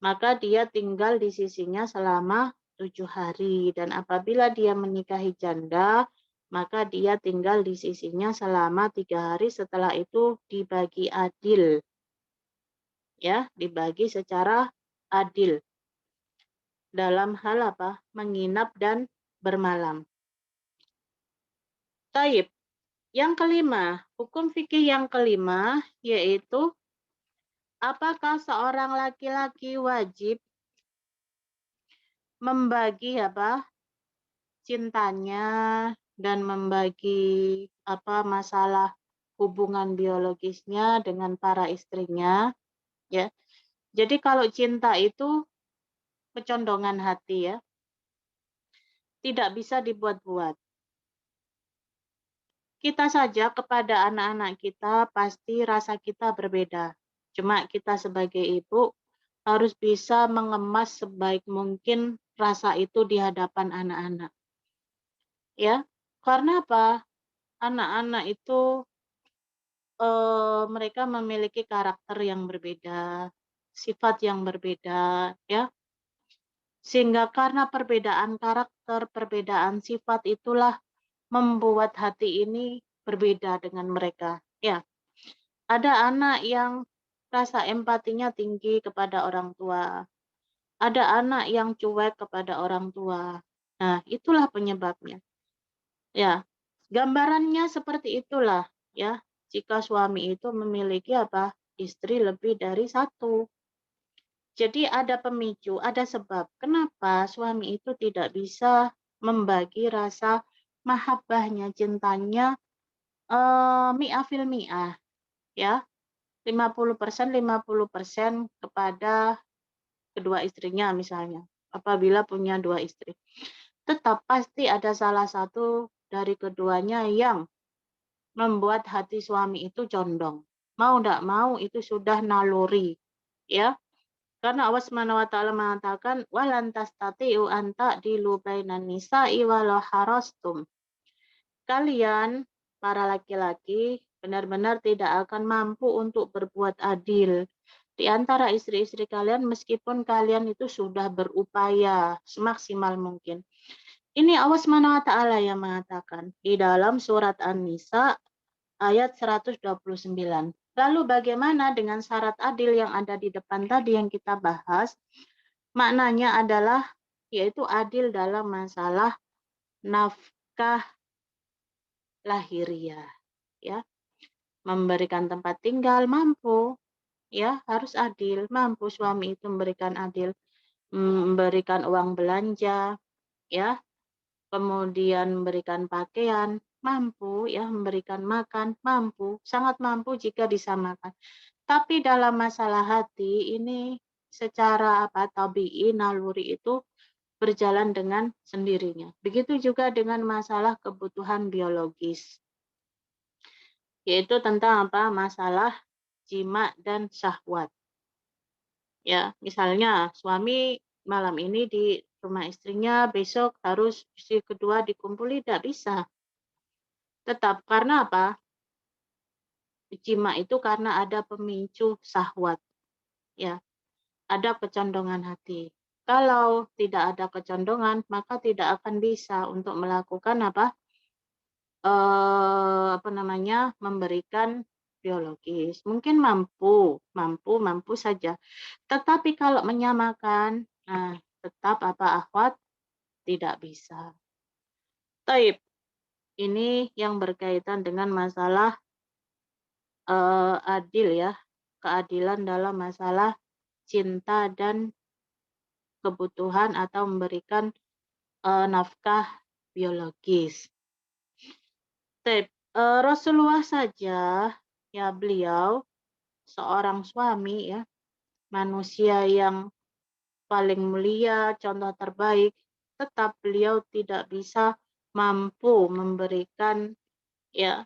maka dia tinggal di sisinya selama 7 hari. Dan apabila dia menikahi janda, maka dia tinggal di sisinya selama 3 hari. Setelah itu dibagi adil. Ya, dibagi secara adil. Dalam hal apa? Menginap dan bermalam. Taib. Yang kelima, hukum fikih yang kelima yaitu apakah seorang laki-laki wajib membagi cintanya dan membagi masalah hubungan biologisnya dengan para istrinya, ya. Jadi kalau cinta itu kecondongan hati, ya, tidak bisa dibuat-buat. Kita saja kepada anak-anak kita pasti rasa kita berbeda. Cuma kita sebagai ibu harus bisa mengemas sebaik mungkin rasa itu di hadapan anak-anak. Ya, karena apa? Anak-anak itu mereka memiliki karakter yang berbeda, sifat yang berbeda, ya. Sehingga karena perbedaan karakter, perbedaan sifat itulah membuat hati ini berbeda dengan mereka. Ya, ada anak yang rasa empatinya tinggi kepada orang tua. Ada anak yang cuek kepada orang tua. Nah, itulah penyebabnya. Ya, gambarannya seperti itulah, ya. Jika suami itu memiliki istri lebih dari satu. Jadi ada pemicu, ada sebab kenapa suami itu tidak bisa membagi rasa mahabbahnya, cintanya mi'ah fil mi'ah, ya. 50% kepada kedua istrinya misalnya. Apabila punya dua istri. Tetap pasti ada salah satu dari keduanya yang membuat hati suami itu condong. Mau tidak mau itu sudah naluri, ya. Karena Allah Subhanahu wa taala mengatakan walan tastati'u an ta'dilu bainan nisa'i walau harastum. Kalian para laki-laki benar-benar tidak akan mampu untuk berbuat adil di antara istri-istri kalian meskipun kalian itu sudah berupaya semaksimal mungkin. Ini Allah Subhanahu wa taala yang mengatakan di dalam surat An-Nisa ayat 129. Lalu bagaimana dengan syarat adil yang ada di depan tadi yang kita bahas? Maknanya adalah yaitu adil dalam masalah nafkah lahiriah, ya. Memberikan tempat tinggal mampu, ya, harus adil, mampu suami itu memberikan adil, memberikan uang belanja, ya. Kemudian memberikan pakaian, mampu, ya, memberikan makan, mampu, sangat mampu jika disamakan. Tapi dalam masalah hati ini secara tabi'i naluri itu berjalan dengan sendirinya. Begitu juga dengan masalah kebutuhan biologis, yaitu tentang masalah jima dan syahwat. Ya, misalnya suami malam ini di rumah istrinya, besok harus istri kedua dikumpuli, tidak bisa. Tetap karena apa? Jima itu karena ada pemicu syahwat, ya, ada kecondongan hati. Kalau tidak ada kecondongan, maka tidak akan bisa untuk melakukan memberikan biologis. Mungkin mampu saja. Tetapi kalau menyamakan, nah tetap akhwat tidak bisa. Taib. Ini yang berkaitan dengan masalah adil, ya, keadilan dalam masalah cinta dan kebutuhan atau memberikan nafkah biologis. Rasulullah saja, ya, beliau seorang suami, ya, manusia yang paling mulia, contoh terbaik, tetap beliau tidak bisa mampu memberikan, ya,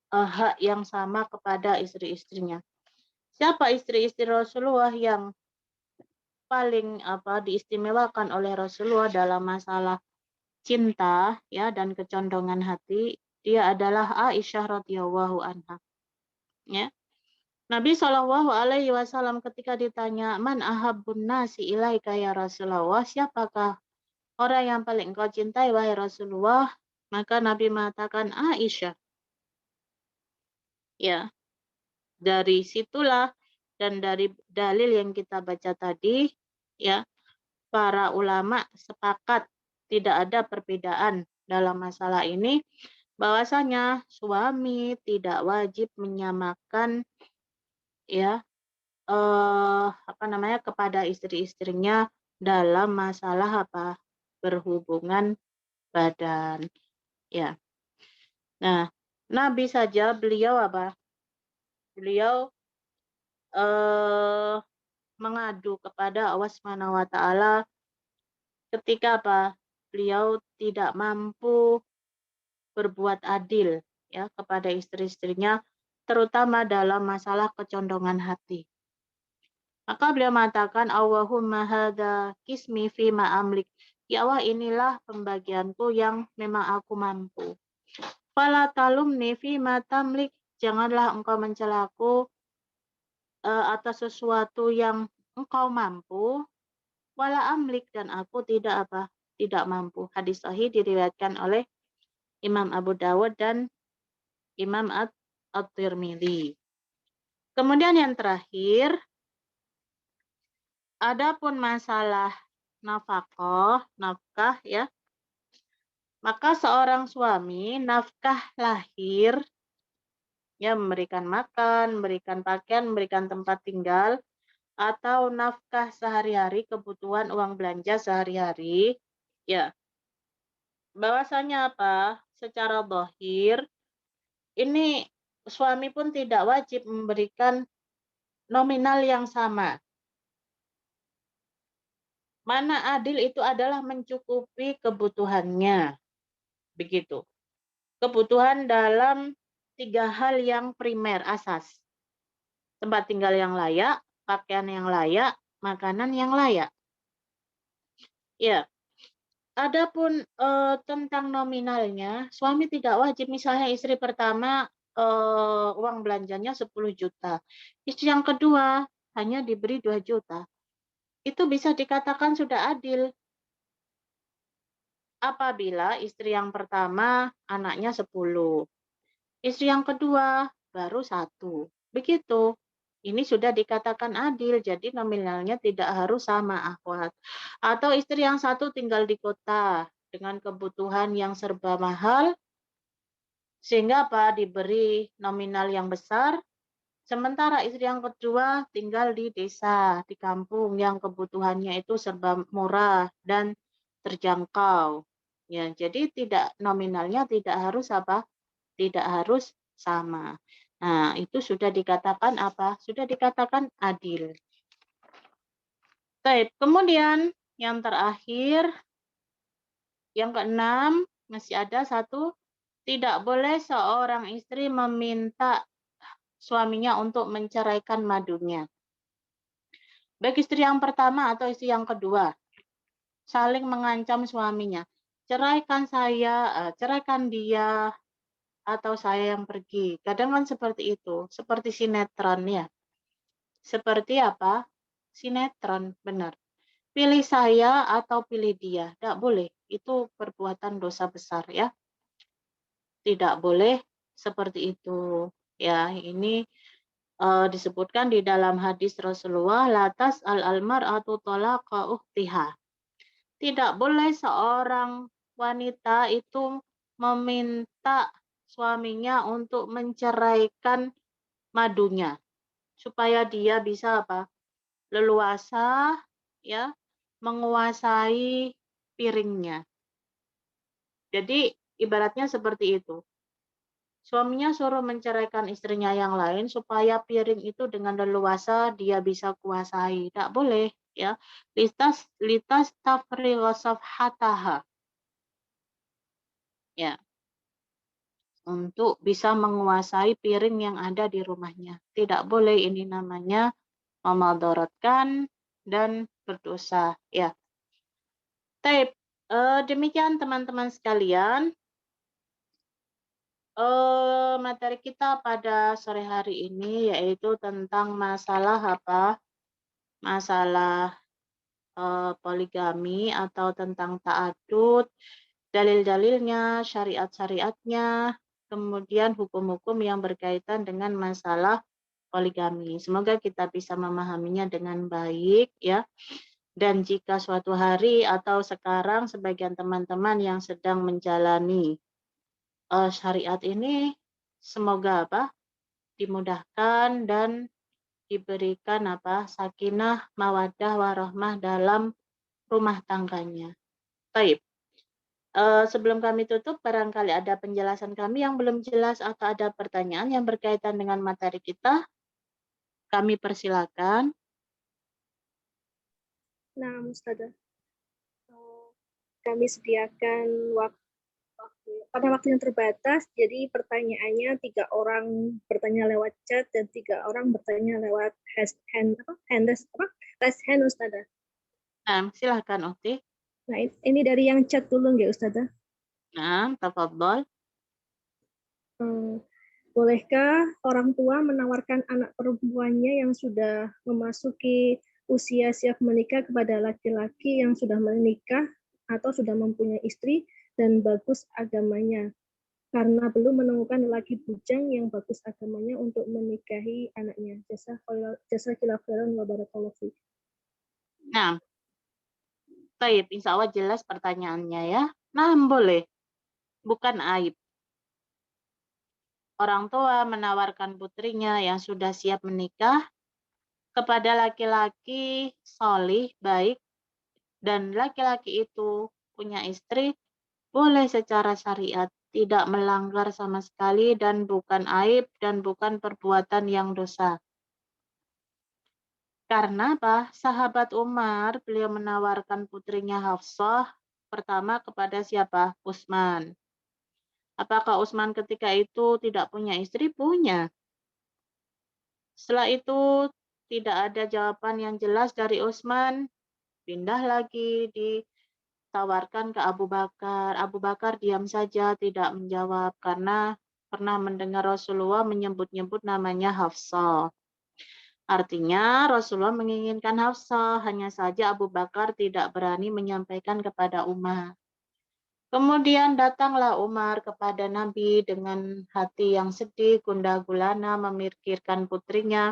hak yang sama kepada istri-istrinya. Siapa istri-istri Rasulullah yang paling diistimewakan oleh Rasulullah dalam masalah cinta, ya, dan kecondongan hati? Dia adalah Aisyah radhiyallahu anha. Ya. Nabi Shallallahu alaihi wasallam ketika ditanya, "Man ahabbun nasi ilaika ya Rasulullah?" Siapakah orang yang paling engkau cintai wahai Rasulullah? Maka Nabi mengatakan Aisyah. Ya. Dari situlah dan dari dalil yang kita baca tadi, ya, para ulama sepakat tidak ada perbedaan dalam masalah ini, bahwasanya suami tidak wajib menyamakan, ya, kepada istri-istrinya dalam masalah berhubungan badan, ya. Nah, Nabi saja beliau Beliau mengadu kepada Allah Subhanahu wa taala ketika beliau tidak mampu berbuat adil ya kepada istri-istrinya, terutama dalam masalah kecondongan hati. Maka beliau mengatakan, Allahumma hadza kismi fima amlik. Ya Allah, inilah pembagianku yang memang aku mampu. Fala talumni fima tamlik. Janganlah engkau mencelaku atas sesuatu yang engkau mampu. Wala amlik, dan aku tidak mampu. Hadis sahih diriwayatkan oleh Imam Abu Dawud dan Imam At-Tirmidzi. Kemudian yang terakhir, adapun masalah nafkah ya, maka seorang suami nafkah lahir ya, memberikan makan, memberikan pakaian, memberikan tempat tinggal, atau nafkah sehari-hari, kebutuhan uang belanja sehari-hari, ya, bahwasanya secara zahir ini suami pun tidak wajib memberikan nominal yang sama. Mana adil itu adalah mencukupi kebutuhannya. Begitu. Kebutuhan dalam 3 hal yang primer, asas. Tempat tinggal yang layak, pakaian yang layak, makanan yang layak. Ya. Adapun tentang nominalnya, suami tidak wajib, misalnya istri pertama uang belanjanya 10 juta. Istri yang kedua hanya diberi 2 juta. Itu bisa dikatakan sudah adil. Apabila istri yang pertama anaknya 10, istri yang kedua baru 1. Begitu. Ini sudah dikatakan adil, jadi nominalnya tidak harus sama, akhwat. Atau istri yang satu tinggal di kota dengan kebutuhan yang serba mahal, sehingga diberi nominal yang besar, sementara istri yang kedua tinggal di desa, di kampung yang kebutuhannya itu serba murah dan terjangkau. Ya, jadi nominalnya tidak harus tidak harus sama. Nah, itu sudah dikatakan Sudah dikatakan adil. Baik, kemudian yang terakhir, yang keenam, masih ada satu, tidak boleh seorang istri meminta suaminya untuk menceraikan madunya. Baik istri yang pertama atau istri yang kedua, saling mengancam suaminya. Ceraikan saya, ceraikan dia, atau saya yang pergi. Kadang kan seperti itu, seperti sinetron ya. Seperti sinetron, benar. Pilih saya atau pilih dia, tidak boleh. Itu perbuatan dosa besar ya. Tidak boleh seperti itu. Ya, ini disebutkan di dalam hadis Rasulullah, latas al-almar atau tolaqa ukhtiha. Tidak boleh seorang wanita itu meminta suaminya untuk menceraikan madunya supaya dia bisa leluasa ya menguasai piringnya. Jadi ibaratnya seperti itu. Suaminya suruh menceraikan istrinya yang lain supaya piring itu dengan leluasa dia bisa kuasai. Tidak boleh ya. Litas tafrigha safhataha. Ya. Untuk bisa menguasai piring yang ada di rumahnya. Tidak boleh, ini namanya memadaratkan dan berdosa ya. Taib, demikian teman-teman sekalian. Materi kita pada sore hari ini yaitu tentang masalah Masalah poligami atau tentang ta'adud, dalil-dalilnya, syariat-syariatnya, kemudian hukum-hukum yang berkaitan dengan masalah poligami. Semoga kita bisa memahaminya dengan baik ya. Dan jika suatu hari atau sekarang sebagian teman-teman yang sedang menjalani syariat ini, semoga dimudahkan dan diberikan sakinah, mawaddah, warahmah dalam rumah tangganya. Baik. Sebelum kami tutup, barangkali ada penjelasan kami yang belum jelas atau ada pertanyaan yang berkaitan dengan materi kita, kami persilakan. Nah, Ustazah, kami sediakan pada waktu yang terbatas, jadi pertanyaannya 3 orang bertanya lewat chat dan 3 orang bertanya lewat raise hand Ustazah. Nah, silakan Ukti. Nah, ini dari yang chat dulu nggak Ustazah? Nah, tafadhol. Bolehkah orang tua menawarkan anak perempuannya yang sudah memasuki usia siap menikah kepada laki-laki yang sudah menikah atau sudah mempunyai istri dan bagus agamanya, karena belum menemukan lelaki bujang yang bagus agamanya untuk menikahi anaknya? Jazakallahu khairan wa barakallahu fiik. Nah, baik, insya Allah jelas pertanyaannya ya. Nah, boleh. Bukan aib. Orang tua menawarkan putrinya yang sudah siap menikah kepada laki-laki solih, baik, dan laki-laki itu punya istri, boleh secara syariat, tidak melanggar sama sekali dan bukan aib dan bukan perbuatan yang dosa. Karena apa? Sahabat Umar, beliau menawarkan putrinya Hafsah pertama kepada siapa? Utsman. Apakah Utsman ketika itu tidak punya istri? Punya. Setelah itu tidak ada jawaban yang jelas dari Utsman, pindah lagi ditawarkan ke Abu Bakar. Abu Bakar diam saja, tidak menjawab karena pernah mendengar Rasulullah menyebut-nyebut namanya Hafsah. Artinya Rasulullah menginginkan Hafsah, hanya saja Abu Bakar tidak berani menyampaikan kepada Umar. Kemudian datanglah Umar kepada Nabi dengan hati yang sedih, gundah gulana, memikirkan putrinya,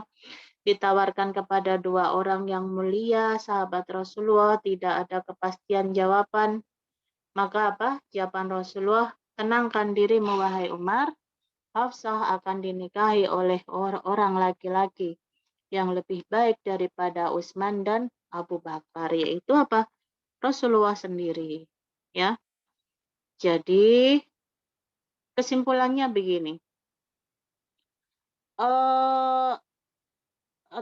ditawarkan kepada 2 orang yang mulia, sahabat Rasulullah, tidak ada kepastian jawaban. Maka apa? Jawaban Rasulullah, tenangkan dirimu wahai Umar, Hafsah akan dinikahi oleh orang laki-laki yang lebih baik daripada Utsman dan Abu Bakar, yaitu apa? Rasulullah sendiri. Ya. Jadi kesimpulannya begini.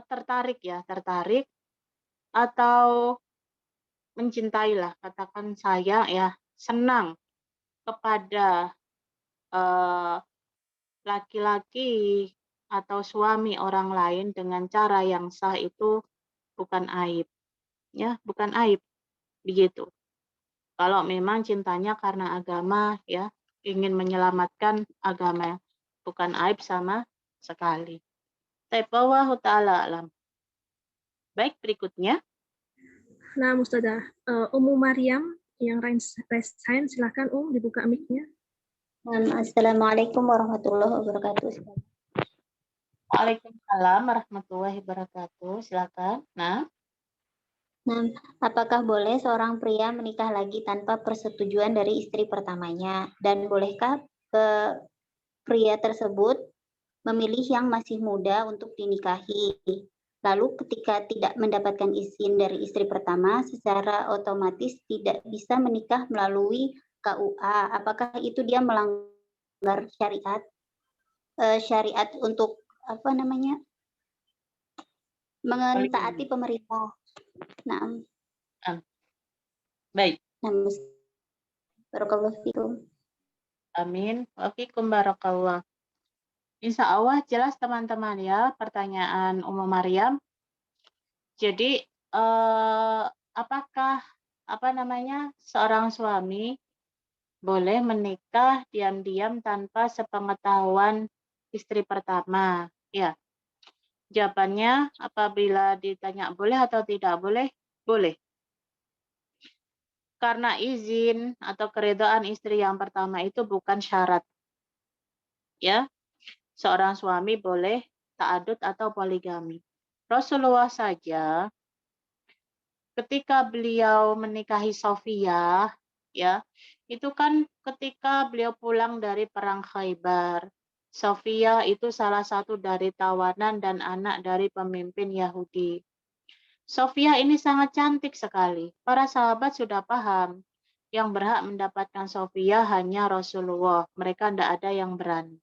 Tertarik atau mencintailah, katakan saya ya, senang kepada laki-laki atau suami orang lain dengan cara yang sah itu bukan aib. Ya, bukan aib. Begitu. Kalau memang cintanya karena agama, ya, ingin menyelamatkan agama, bukan aib sama sekali. Wallahu ta'ala alam. Baik, berikutnya. Nah, Ustazah, Ummu Maryam yang raise hand, silakan dibuka mic-nya. Assalamualaikum warahmatullahi wabarakatuh. Waalaikumsalam warahmatullahi wabarakatuh. Silakan. Nah, apakah boleh seorang pria menikah lagi tanpa persetujuan dari istri pertamanya? Dan bolehkah pria tersebut memilih yang masih muda untuk dinikahi? Lalu ketika tidak mendapatkan izin dari istri pertama, secara otomatis tidak bisa menikah melalui KUA. Apakah itu dia melanggar syariat? Syariat untuk mentaati pemerintah. Nah, baik. Barakallahu fikum. Amin. Wafikum barakallah. Insya Allah jelas teman-teman ya pertanyaan Ummu Maryam. Jadi apakah seorang suami boleh menikah diam-diam tanpa sepengetahuan istri pertama? Ya. Jawabannya apabila ditanya boleh atau tidak boleh, boleh. Karena izin atau keridhaan istri yang pertama itu bukan syarat. Ya. Seorang suami boleh ta'adud atau poligami. Rasulullah saja ketika beliau menikahi Sofiyah, ya, itu kan ketika beliau pulang dari perang Khaybar. Sofia itu salah satu dari tawanan dan anak dari pemimpin Yahudi. Sofia ini sangat cantik sekali. Para sahabat sudah paham. Yang berhak mendapatkan Sofia hanya Rasulullah. Mereka tidak ada yang berani.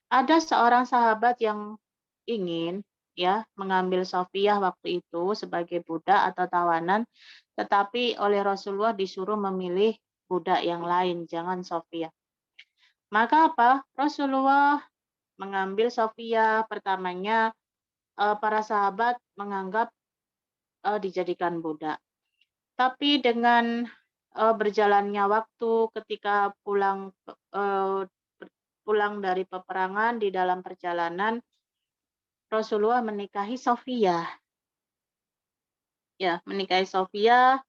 Ada seorang sahabat yang ingin ya mengambil Sofia waktu itu sebagai budak atau tawanan, tetapi oleh Rasulullah disuruh memilih budak yang lain, jangan Sofia. Maka apa? Rasulullah mengambil Sofia. Pertamanya para sahabat menganggap dijadikan budak. Tapi dengan berjalannya waktu ketika pulang dari peperangan di dalam perjalanan, Rasulullah menikahi Sofia. Ya, menikahi Sofia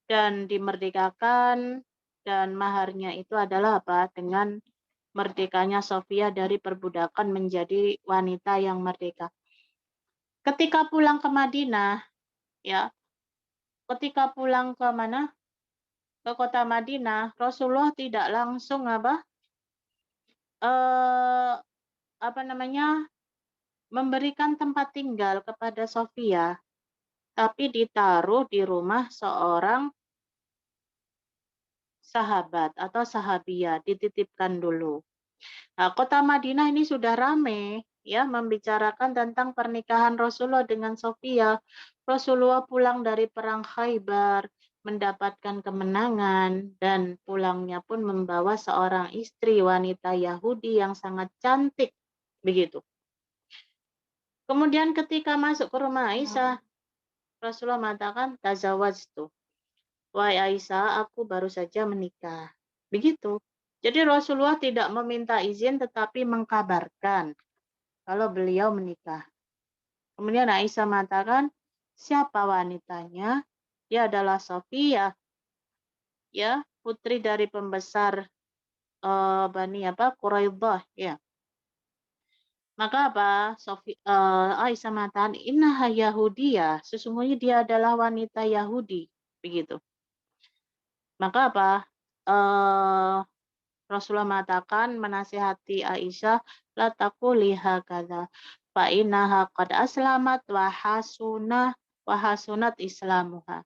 dan dimerdekakan, dan maharnya itu adalah apa? Dengan merdekanya Sofia dari perbudakan menjadi wanita yang merdeka. Ketika pulang ke Madinah, ya, ketika pulang ke mana? Ke kota Madinah, Rasulullah tidak langsung memberikan tempat tinggal kepada Sofia, tapi ditaruh di rumah seorang sahabat atau sahabiah, dititipkan dulu. Nah, kota Madinah ini sudah ramai ya membicarakan tentang pernikahan Rasulullah dengan Sofia. Rasulullah pulang dari perang Khaybar, mendapatkan kemenangan, dan pulangnya pun membawa seorang istri wanita Yahudi yang sangat cantik, begitu. Kemudian ketika masuk ke rumah Aisyah, Rasulullah mengatakan, tazawwajtu. Wahai Aisyah, aku baru saja menikah. Begitu. Jadi Rasulullah tidak meminta izin tetapi mengkabarkan kalau beliau menikah. Kemudian Aisyah mengatakan, siapa wanitanya? Dia adalah Sofia, ya, putri dari pembesar Bani Quraidah, ya. Maka Aisyah mengatakan, innaha Yahudiyah, sesungguhnya dia adalah wanita Yahudi, begitu. Maka Rasulullah mengatakan, menasihati Aisyah, la taquli hakadha fa innaha qad aslamat wa hasunat islamuha.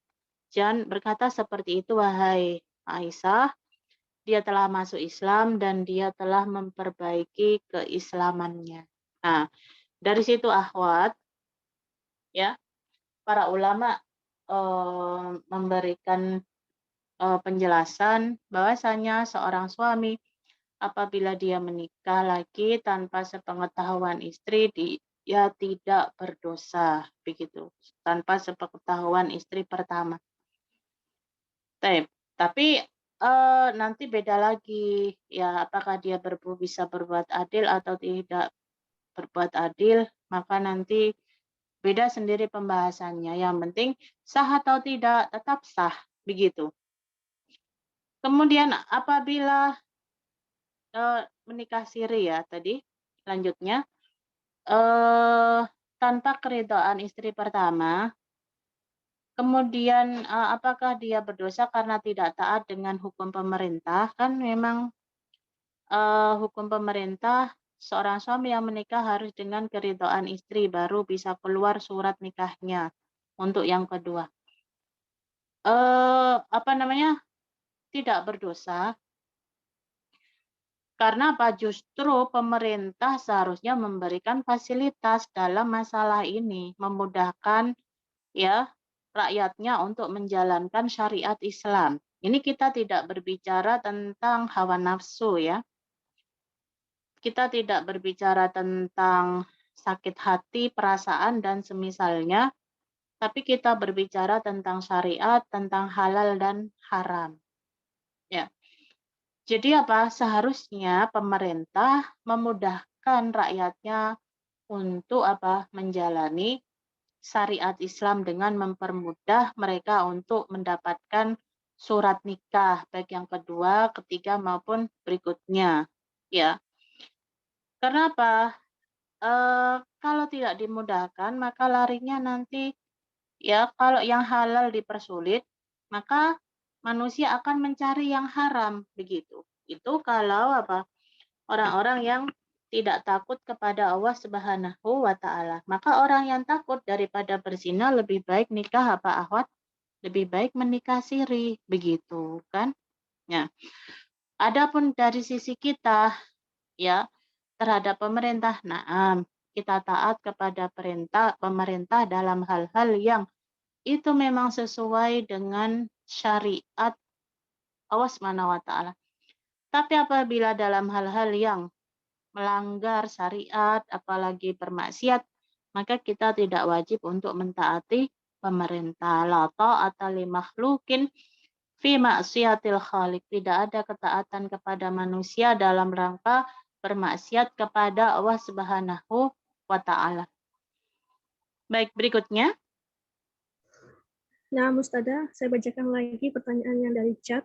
Jangan berkata seperti itu, wahai Aisyah, dia telah masuk Islam dan dia telah memperbaiki keislamannya. Nah, dari situ akhwat, ya, para ulama memberikan penjelasan bahwasanya seorang suami apabila dia menikah lagi tanpa sepengetahuan istri, dia tidak berdosa, begitu, tanpa sepengetahuan istri pertama. Tapi nanti beda lagi, ya, apakah dia bisa berbuat adil atau tidak berbuat adil, maka nanti beda sendiri pembahasannya. Yang penting sah atau tidak, tetap sah, begitu. Kemudian apabila menikah siri, ya, tadi lanjutnya tanpa keridhaan istri pertama, kemudian apakah dia berdosa karena tidak taat dengan hukum pemerintah? Kan memang hukum pemerintah, seorang suami yang menikah harus dengan keridhaan istri baru bisa keluar surat nikahnya untuk yang kedua. Tidak berdosa karena apa? Justru pemerintah seharusnya memberikan fasilitas dalam masalah ini, memudahkan ya rakyatnya untuk menjalankan syariat Islam. Ini kita tidak berbicara tentang hawa nafsu, ya. Kita tidak berbicara tentang sakit hati, perasaan, dan semisalnya, tapi kita berbicara tentang syariat, tentang halal dan haram. Ya. Jadi seharusnya pemerintah memudahkan rakyatnya untuk menjalani syariat Islam dengan mempermudah mereka untuk mendapatkan surat nikah, baik yang kedua, ketiga, maupun berikutnya. Ya. Karena kalau tidak dimudahkan, maka larinya nanti, ya, kalau yang halal dipersulit, maka manusia akan mencari yang haram, begitu. Itu kalau orang-orang yang tidak takut kepada Allah Subhanahu wa Ta'ala. Maka orang yang takut daripada berzina lebih baik nikah apa akhwat? Lebih baik menikah siri, begitu kan? Ya. Adapun dari sisi kita ya terhadap pemerintah, naam, kita taat kepada perintah pemerintah dalam hal-hal yang itu memang sesuai dengan syariat Allah Subhanahu wa Ta'ala. Tapi apabila dalam hal-hal yang melanggar syariat, apalagi bermaksiat, maka kita tidak wajib untuk mentaati pemerintah. La ta'ata li makhlukin fi maksiatil khaliq. Tidak ada ketaatan kepada manusia dalam rangka bermaksiat kepada Allah Subhanahu wa Ta'ala. Baik, berikutnya. Nah, Ustazah, saya bacakan lagi pertanyaan yang dari chat.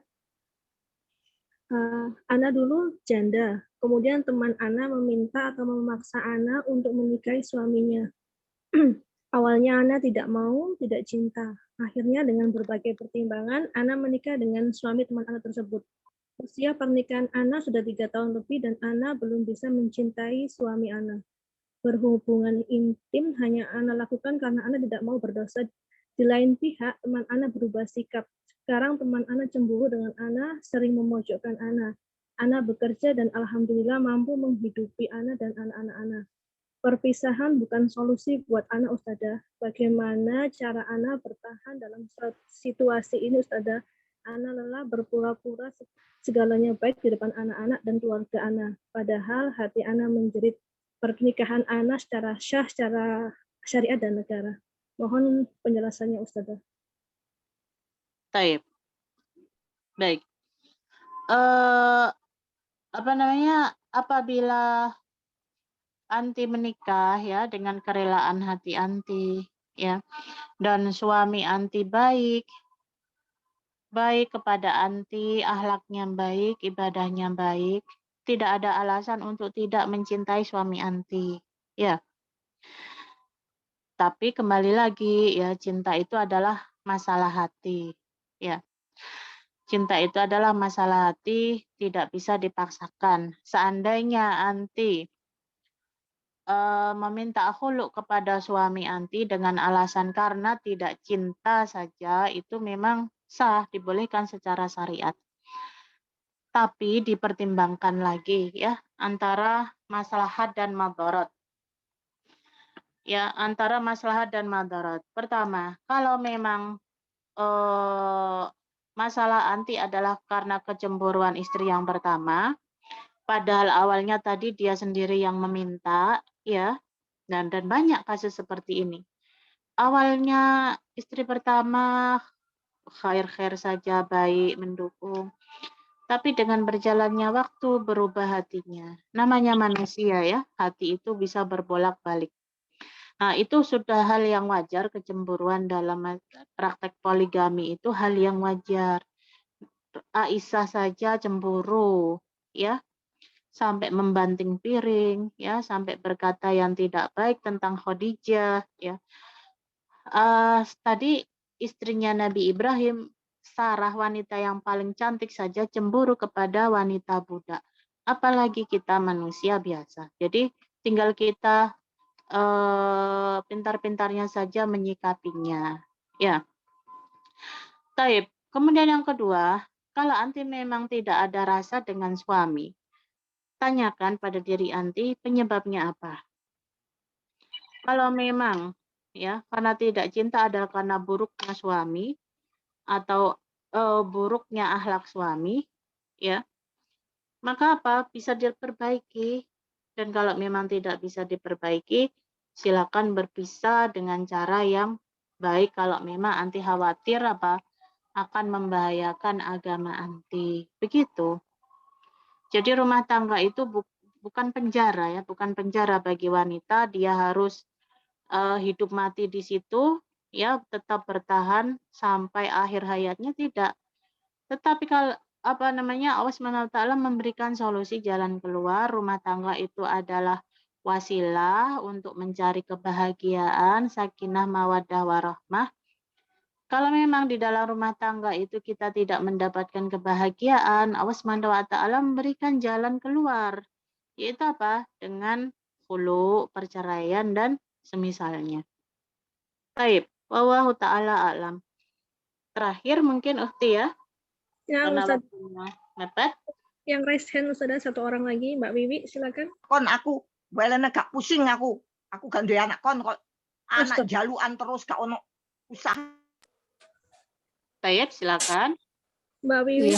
Ana dulu janda, kemudian teman Ana meminta atau memaksa Ana untuk menikahi suaminya. Awalnya Ana tidak mau, tidak cinta. Akhirnya dengan berbagai pertimbangan, Ana menikah dengan suami teman Ana tersebut. Usia pernikahan Ana sudah 3 tahun lebih dan Ana belum bisa mencintai suami Ana. Berhubungan intim hanya Ana lakukan karena Ana tidak mau berdosa. Di lain pihak, teman Ana berubah sikap. Sekarang teman Ana cemburu dengan Ana, sering memojokkan Ana. Ana bekerja dan alhamdulillah mampu menghidupi Ana dan anak-anak Ana. Perpisahan bukan solusi buat Ana, Ustazah. Bagaimana cara Ana bertahan dalam situasi ini, Ustazah? Ana lelah berpura-pura segalanya baik di depan anak-anak dan keluarga Ana. Padahal hati Ana menjerit pernikahan Ana secara syah, secara syariat dan negara. Mohon penjelasannya, Ustazah. Baik. Apabila anti menikah ya dengan kerelaan hati anti ya dan suami anti baik kepada anti, akhlaknya baik, ibadahnya baik, tidak ada alasan untuk tidak mencintai suami anti ya. Tapi kembali lagi ya, cinta itu adalah masalah hati ya. Cinta itu adalah masalah hati, tidak bisa dipaksakan. Seandainya anti meminta khuluk kepada suami anti dengan alasan karena tidak cinta saja, itu memang sah, dibolehkan secara syariat. Tapi dipertimbangkan lagi ya antara maslahat dan madarat. Ya, antara maslahat dan madarat. Pertama, kalau memang masalah anti adalah karena kecemburuan istri yang pertama, padahal awalnya tadi dia sendiri yang meminta, ya, dan banyak kasus seperti ini. Awalnya istri pertama khair-khair saja, baik, mendukung, tapi dengan berjalannya waktu berubah hatinya. Namanya manusia ya, hati itu bisa berbolak-balik. Nah, itu sudah hal yang wajar, kecemburuan dalam praktek poligami itu hal yang wajar. Aisyah saja cemburu, ya, sampai membanting piring, ya, sampai berkata yang tidak baik tentang Khadijah, ya. Tadi istrinya Nabi Ibrahim, Sarah, wanita yang paling cantik saja cemburu kepada wanita budak. Apalagi kita manusia biasa. Jadi tinggal kita pintar-pintarnya saja menyikapinya. Ya. Taib. Kemudian yang kedua, kalau anti memang tidak ada rasa dengan suami, tanyakan pada diri anti penyebabnya apa. Kalau memang ya karena tidak cinta adalah karena buruknya suami atau buruknya akhlak suami, ya, maka apa bisa diperbaiki. Dan kalau memang tidak bisa diperbaiki, silakan berpisah dengan cara yang baik kalau memang anti khawatir apa akan membahayakan agama anti. Begitu. Jadi rumah tangga itu bukan penjara ya, bukan penjara bagi wanita, dia harus hidup mati di situ ya, tetap bertahan sampai akhir hayatnya, tidak. Tetapi kalau Allah SWT memberikan solusi jalan keluar. Rumah tangga itu adalah wasilah untuk mencari kebahagiaan, sakinah, mawaddah, warahmah. Kalau memang di dalam rumah tangga itu kita tidak mendapatkan kebahagiaan, Allah SWT memberikan jalan keluar. yaitu apa? Dengan khulu, perceraian, dan semisalnya. Baik, wallahu ta'ala a'lam. Terakhir mungkin Ukhti ya, Ya, karena Ustaz, waktunya mepet. yang raise hand Ustaz satu orang lagi, Mbak Wiwi, silakan. Kon aku welene gak pusing aku. Aku gak duwe anak kon kok anak Ustaz. jaluan terus gak ono usaha. Baik, silakan. Mbak Wiwi,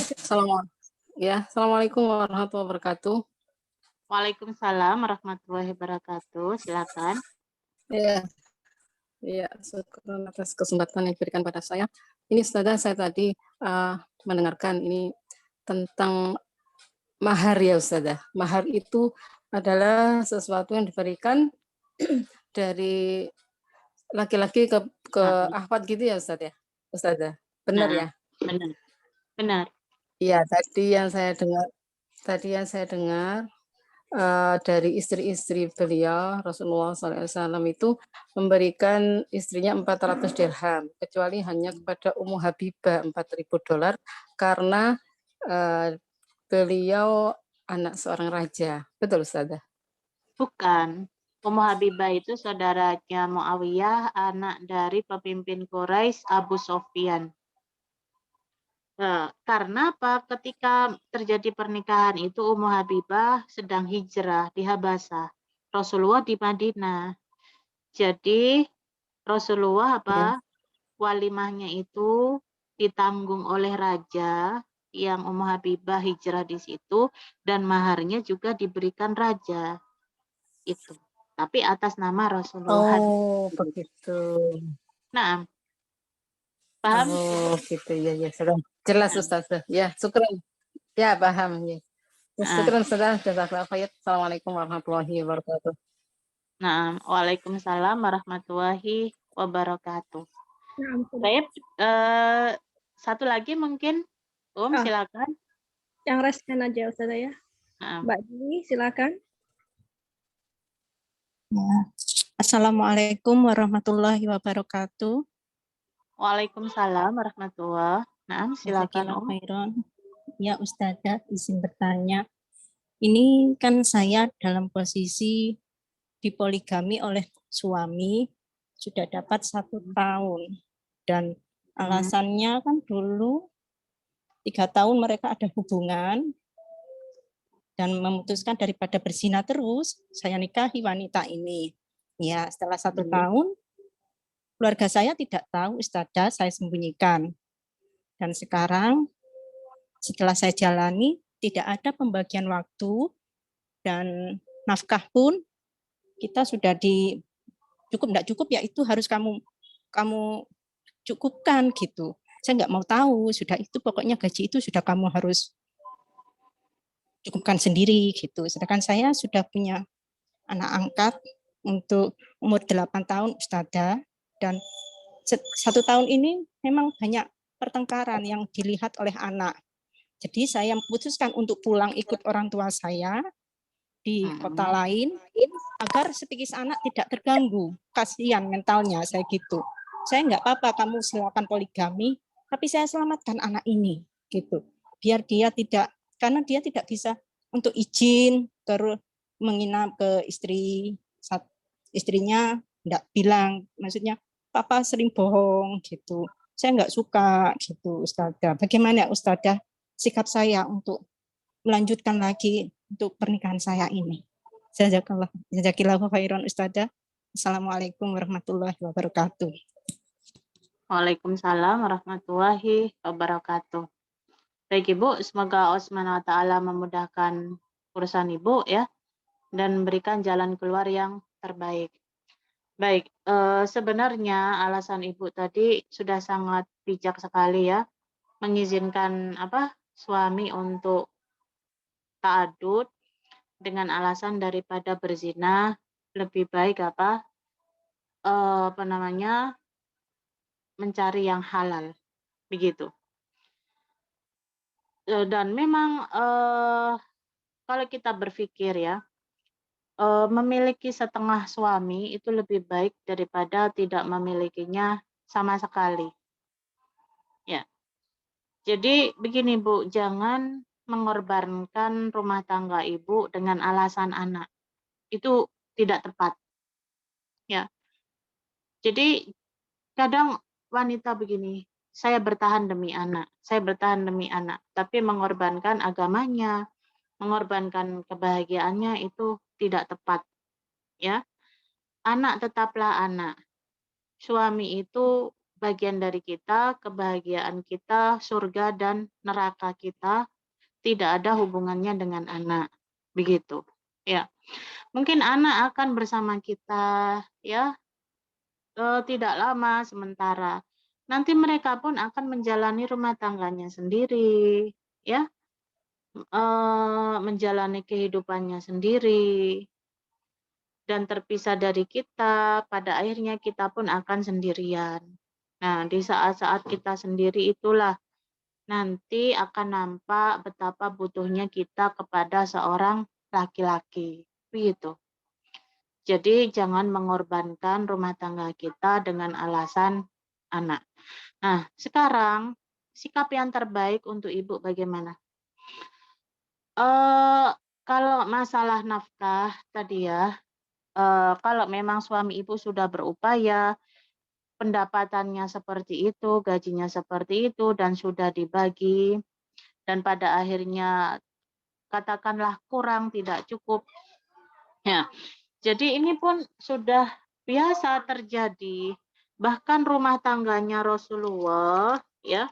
Assalamualaikum warahmatullahi wabarakatuh. Waalaikumsalam warahmatullahi wabarakatuh. Silakan. Ya, syukur atas kesempatan yang diberikan pada saya. Ini Ustazah, saya tadi mendengarkan ini tentang mahar ya Ustazah. Mahar itu adalah sesuatu yang diberikan dari laki-laki ke ahwat gitu ya Ustazah. Benar ya? Benar. Iya, tadi yang saya dengar dari istri-istri beliau Rasulullah SAW itu memberikan istrinya 400 dirham, kecuali hanya kepada Ummu Habibah $4.000 karena beliau anak seorang raja. Betul Ustazah? Bukan. Ummu Habibah itu saudaranya Muawiyah, anak dari pemimpin Quraisy Abu Sufyan. Karena apa? Ketika terjadi pernikahan itu Ummu Habibah sedang hijrah di Habasah, Rasulullah di Madinah. Jadi Rasulullah walimahnya itu ditanggung oleh raja yang Ummu Habibah hijrah di situ dan maharnya juga diberikan raja. Itu. Tapi atas nama Rasulullah. Oh, begitu. Nah, paham? Oh, gitu ya, sudah jelas Ustazah. Ya, syukran. Ya, paham ya. Syukran Ustazah. Jazakallahu khair. Assalamualaikum warahmatullahi wabarakatuh. Nah, waalaikumsalam warahmatullahi wabarakatuh. Baik, satu lagi mungkin, silakan. Yang raise hand aja Ustazah ya. Mbak Dini, silakan. Ya. Assalamualaikum warahmatullahi wabarakatuh. Waalaikumsalam warahmatullahi. Nah, silakan Ya Ustazah, izin bertanya. Ini kan saya dalam posisi dipoligami oleh suami sudah dapat 1 tahun dan alasannya kan dulu 3 tahun mereka ada hubungan dan memutuskan daripada berzina terus saya nikahi wanita ini. Ya setelah 1 tahun keluarga saya tidak tahu Ustazah, saya sembunyikan. Dan sekarang setelah saya jalani tidak ada pembagian waktu dan nafkah pun kita sudah enggak cukup ya itu harus kamu cukupkan gitu. Saya enggak mau tahu, sudah itu pokoknya gaji itu sudah kamu harus cukupkan sendiri gitu. Sedangkan saya sudah punya anak angkat untuk umur 8 tahun Ustazah dan 1 tahun ini memang banyak pertengkaran yang dilihat oleh anak. Jadi saya memutuskan untuk pulang ikut orang tua saya di kota lain agar psikis anak tidak terganggu. Kasihan mentalnya saya gitu. Saya enggak apa-apa kamu silakan poligami, tapi saya selamatkan anak ini gitu. Biar dia tidak, karena dia tidak bisa untuk izin terus menginap ke istrinya enggak bilang, maksudnya papa sering bohong gitu. Saya enggak suka gitu Ustazah. Bagaimana Ustazah sikap saya untuk melanjutkan lagi untuk pernikahan saya ini? Jazakillahu khairan Ustazah. Assalamualaikum warahmatullahi wabarakatuh. Waalaikumsalam warahmatullahi wabarakatuh. Baik Ibu, semoga Allah Subhanahu wa taala memudahkan urusan Ibu ya dan memberikan jalan keluar yang terbaik. Baik, sebenarnya alasan Ibu tadi sudah sangat bijak sekali ya, mengizinkan suami untuk ta'adud dengan alasan daripada berzina lebih baik mencari yang halal, begitu. Dan memang kalau kita berpikir ya, memiliki setengah suami itu lebih baik daripada tidak memilikinya sama sekali. Ya. Jadi begini Bu, jangan mengorbankan rumah tangga ibu dengan alasan anak. Itu tidak tepat. Ya. Jadi kadang wanita begini, saya bertahan demi anak, tapi mengorbankan agamanya, mengorbankan kebahagiaannya itu tidak tepat. Ya. Anak tetaplah anak. Suami itu bagian dari kita, kebahagiaan kita, surga dan neraka kita tidak ada hubungannya dengan anak. Begitu. Ya. Mungkin anak akan bersama kita ya tidak lama sementara. Nanti mereka pun akan menjalani rumah tangganya sendiri, ya, menjalani kehidupannya sendiri dan terpisah dari kita. Pada akhirnya kita pun akan sendirian. Nah, di saat-saat kita sendiri itulah nanti akan nampak betapa butuhnya kita kepada seorang laki-laki. Begitu. Jadi jangan mengorbankan rumah tangga kita dengan alasan anak. Nah, sekarang sikap yang terbaik untuk ibu bagaimana? Kalau masalah nafkah tadi ya, kalau memang suami ibu sudah berupaya, pendapatannya seperti itu, gajinya seperti itu, dan sudah dibagi, dan pada akhirnya katakanlah kurang, tidak cukup. Ya, jadi ini pun sudah biasa terjadi. Bahkan rumah tangganya Rasulullah ya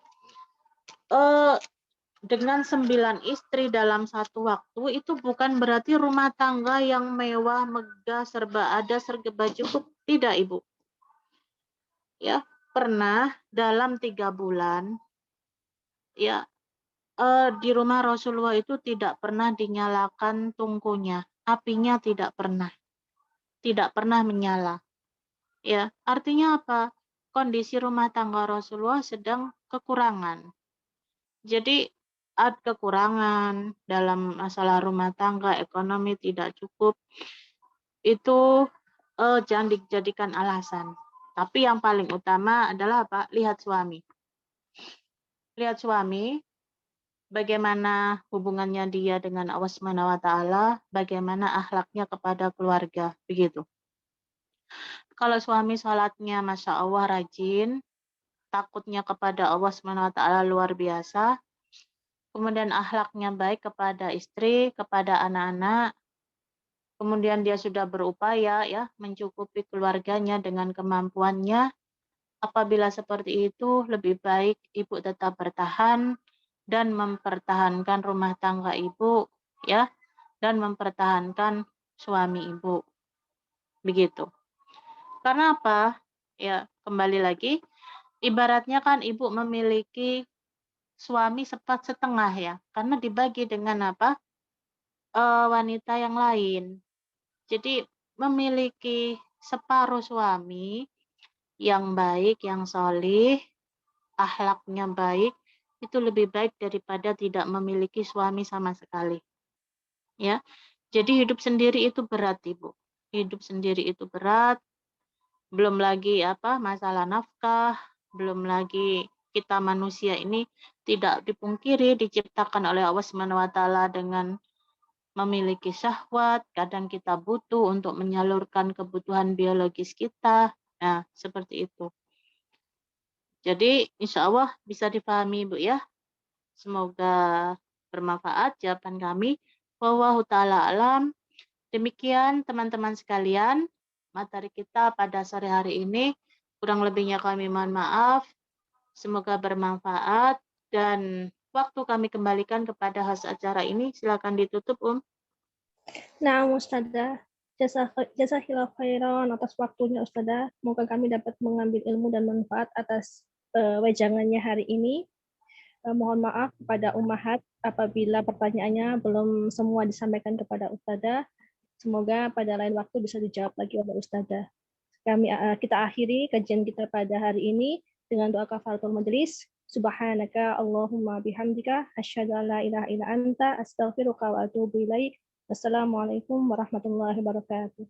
dengan 9 istri dalam satu waktu itu bukan berarti rumah tangga yang mewah, megah, serba ada, serba cukup. Tidak, Ibu. Ya, pernah dalam 3 bulan ya di rumah Rasulullah itu tidak pernah dinyalakan tungkunya. Apinya tidak pernah menyala. Ya, artinya apa? Kondisi rumah tangga Rasulullah sedang kekurangan. Jadi ada kekurangan dalam masalah rumah tangga, ekonomi tidak cukup. Itu jangan dijadikan alasan. Tapi yang paling utama adalah apa? Lihat suami. Lihat suami, bagaimana hubungannya dia dengan Allah Subhanahu wa taala, bagaimana akhlaknya kepada keluarga, begitu. Kalau suami sholatnya Masya Allah rajin, takutnya kepada Allah Subhanahu wa taala luar biasa, kemudian akhlaknya baik kepada istri, kepada anak-anak, kemudian dia sudah berupaya ya mencukupi keluarganya dengan kemampuannya. Apabila seperti itu, lebih baik ibu tetap bertahan dan mempertahankan rumah tangga ibu ya, dan mempertahankan suami ibu. Begitu. Karena apa? Ya, kembali lagi, ibaratnya kan ibu memiliki suami setengah ya, karena dibagi dengan apa? Wanita yang lain. Jadi memiliki separuh suami yang baik, yang solih, akhlaknya baik, itu lebih baik daripada tidak memiliki suami sama sekali. Ya, jadi hidup sendiri itu berat, Ibu. Hidup sendiri itu berat. Belum lagi apa masalah nafkah, belum lagi kita manusia ini tidak dipungkiri diciptakan oleh Allah Subhanahu wa taala dengan memiliki syahwat, kadang kita butuh untuk menyalurkan kebutuhan biologis kita. Nah, seperti itu. Jadi insya Allah bisa dipahami Ibu ya. Semoga bermanfaat jawaban kami. Wallahu ta'ala alam. Demikian teman-teman sekalian, materi kita pada sore hari ini. Kurang lebihnya kami mohon maaf. Semoga bermanfaat dan waktu kami kembalikan kepada host acara ini. Silakan ditutup, Nah, Ustazah, jazakillah khairan atas waktunya Ustazah. Semoga kami dapat mengambil ilmu dan manfaat atas wejangannya hari ini. Mohon maaf kepada Ummahat apabila pertanyaannya belum semua disampaikan kepada Ustazah. Semoga pada lain waktu bisa dijawab lagi oleh Ustazah. Kita akhiri kajian kita pada hari ini dengan doa kafaratul majelis. Subhanaka Allahumma bihamdika asyhadu an la ilaha illa anta astaghfiruka wa atubu ilaik. Wassalamualaikum warahmatullahi wabarakatuh.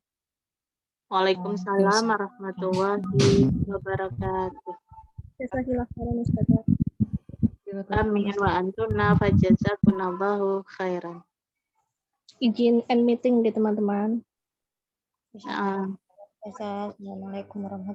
Waalaikumsalam warahmatullahi wabarakatuh. Jazakallahu khairan Ustazah. Amin wa antunna fajazakumullahu khairan. Izin end meeting deh teman-teman. Ah. Assalamualaikum warahmatullahi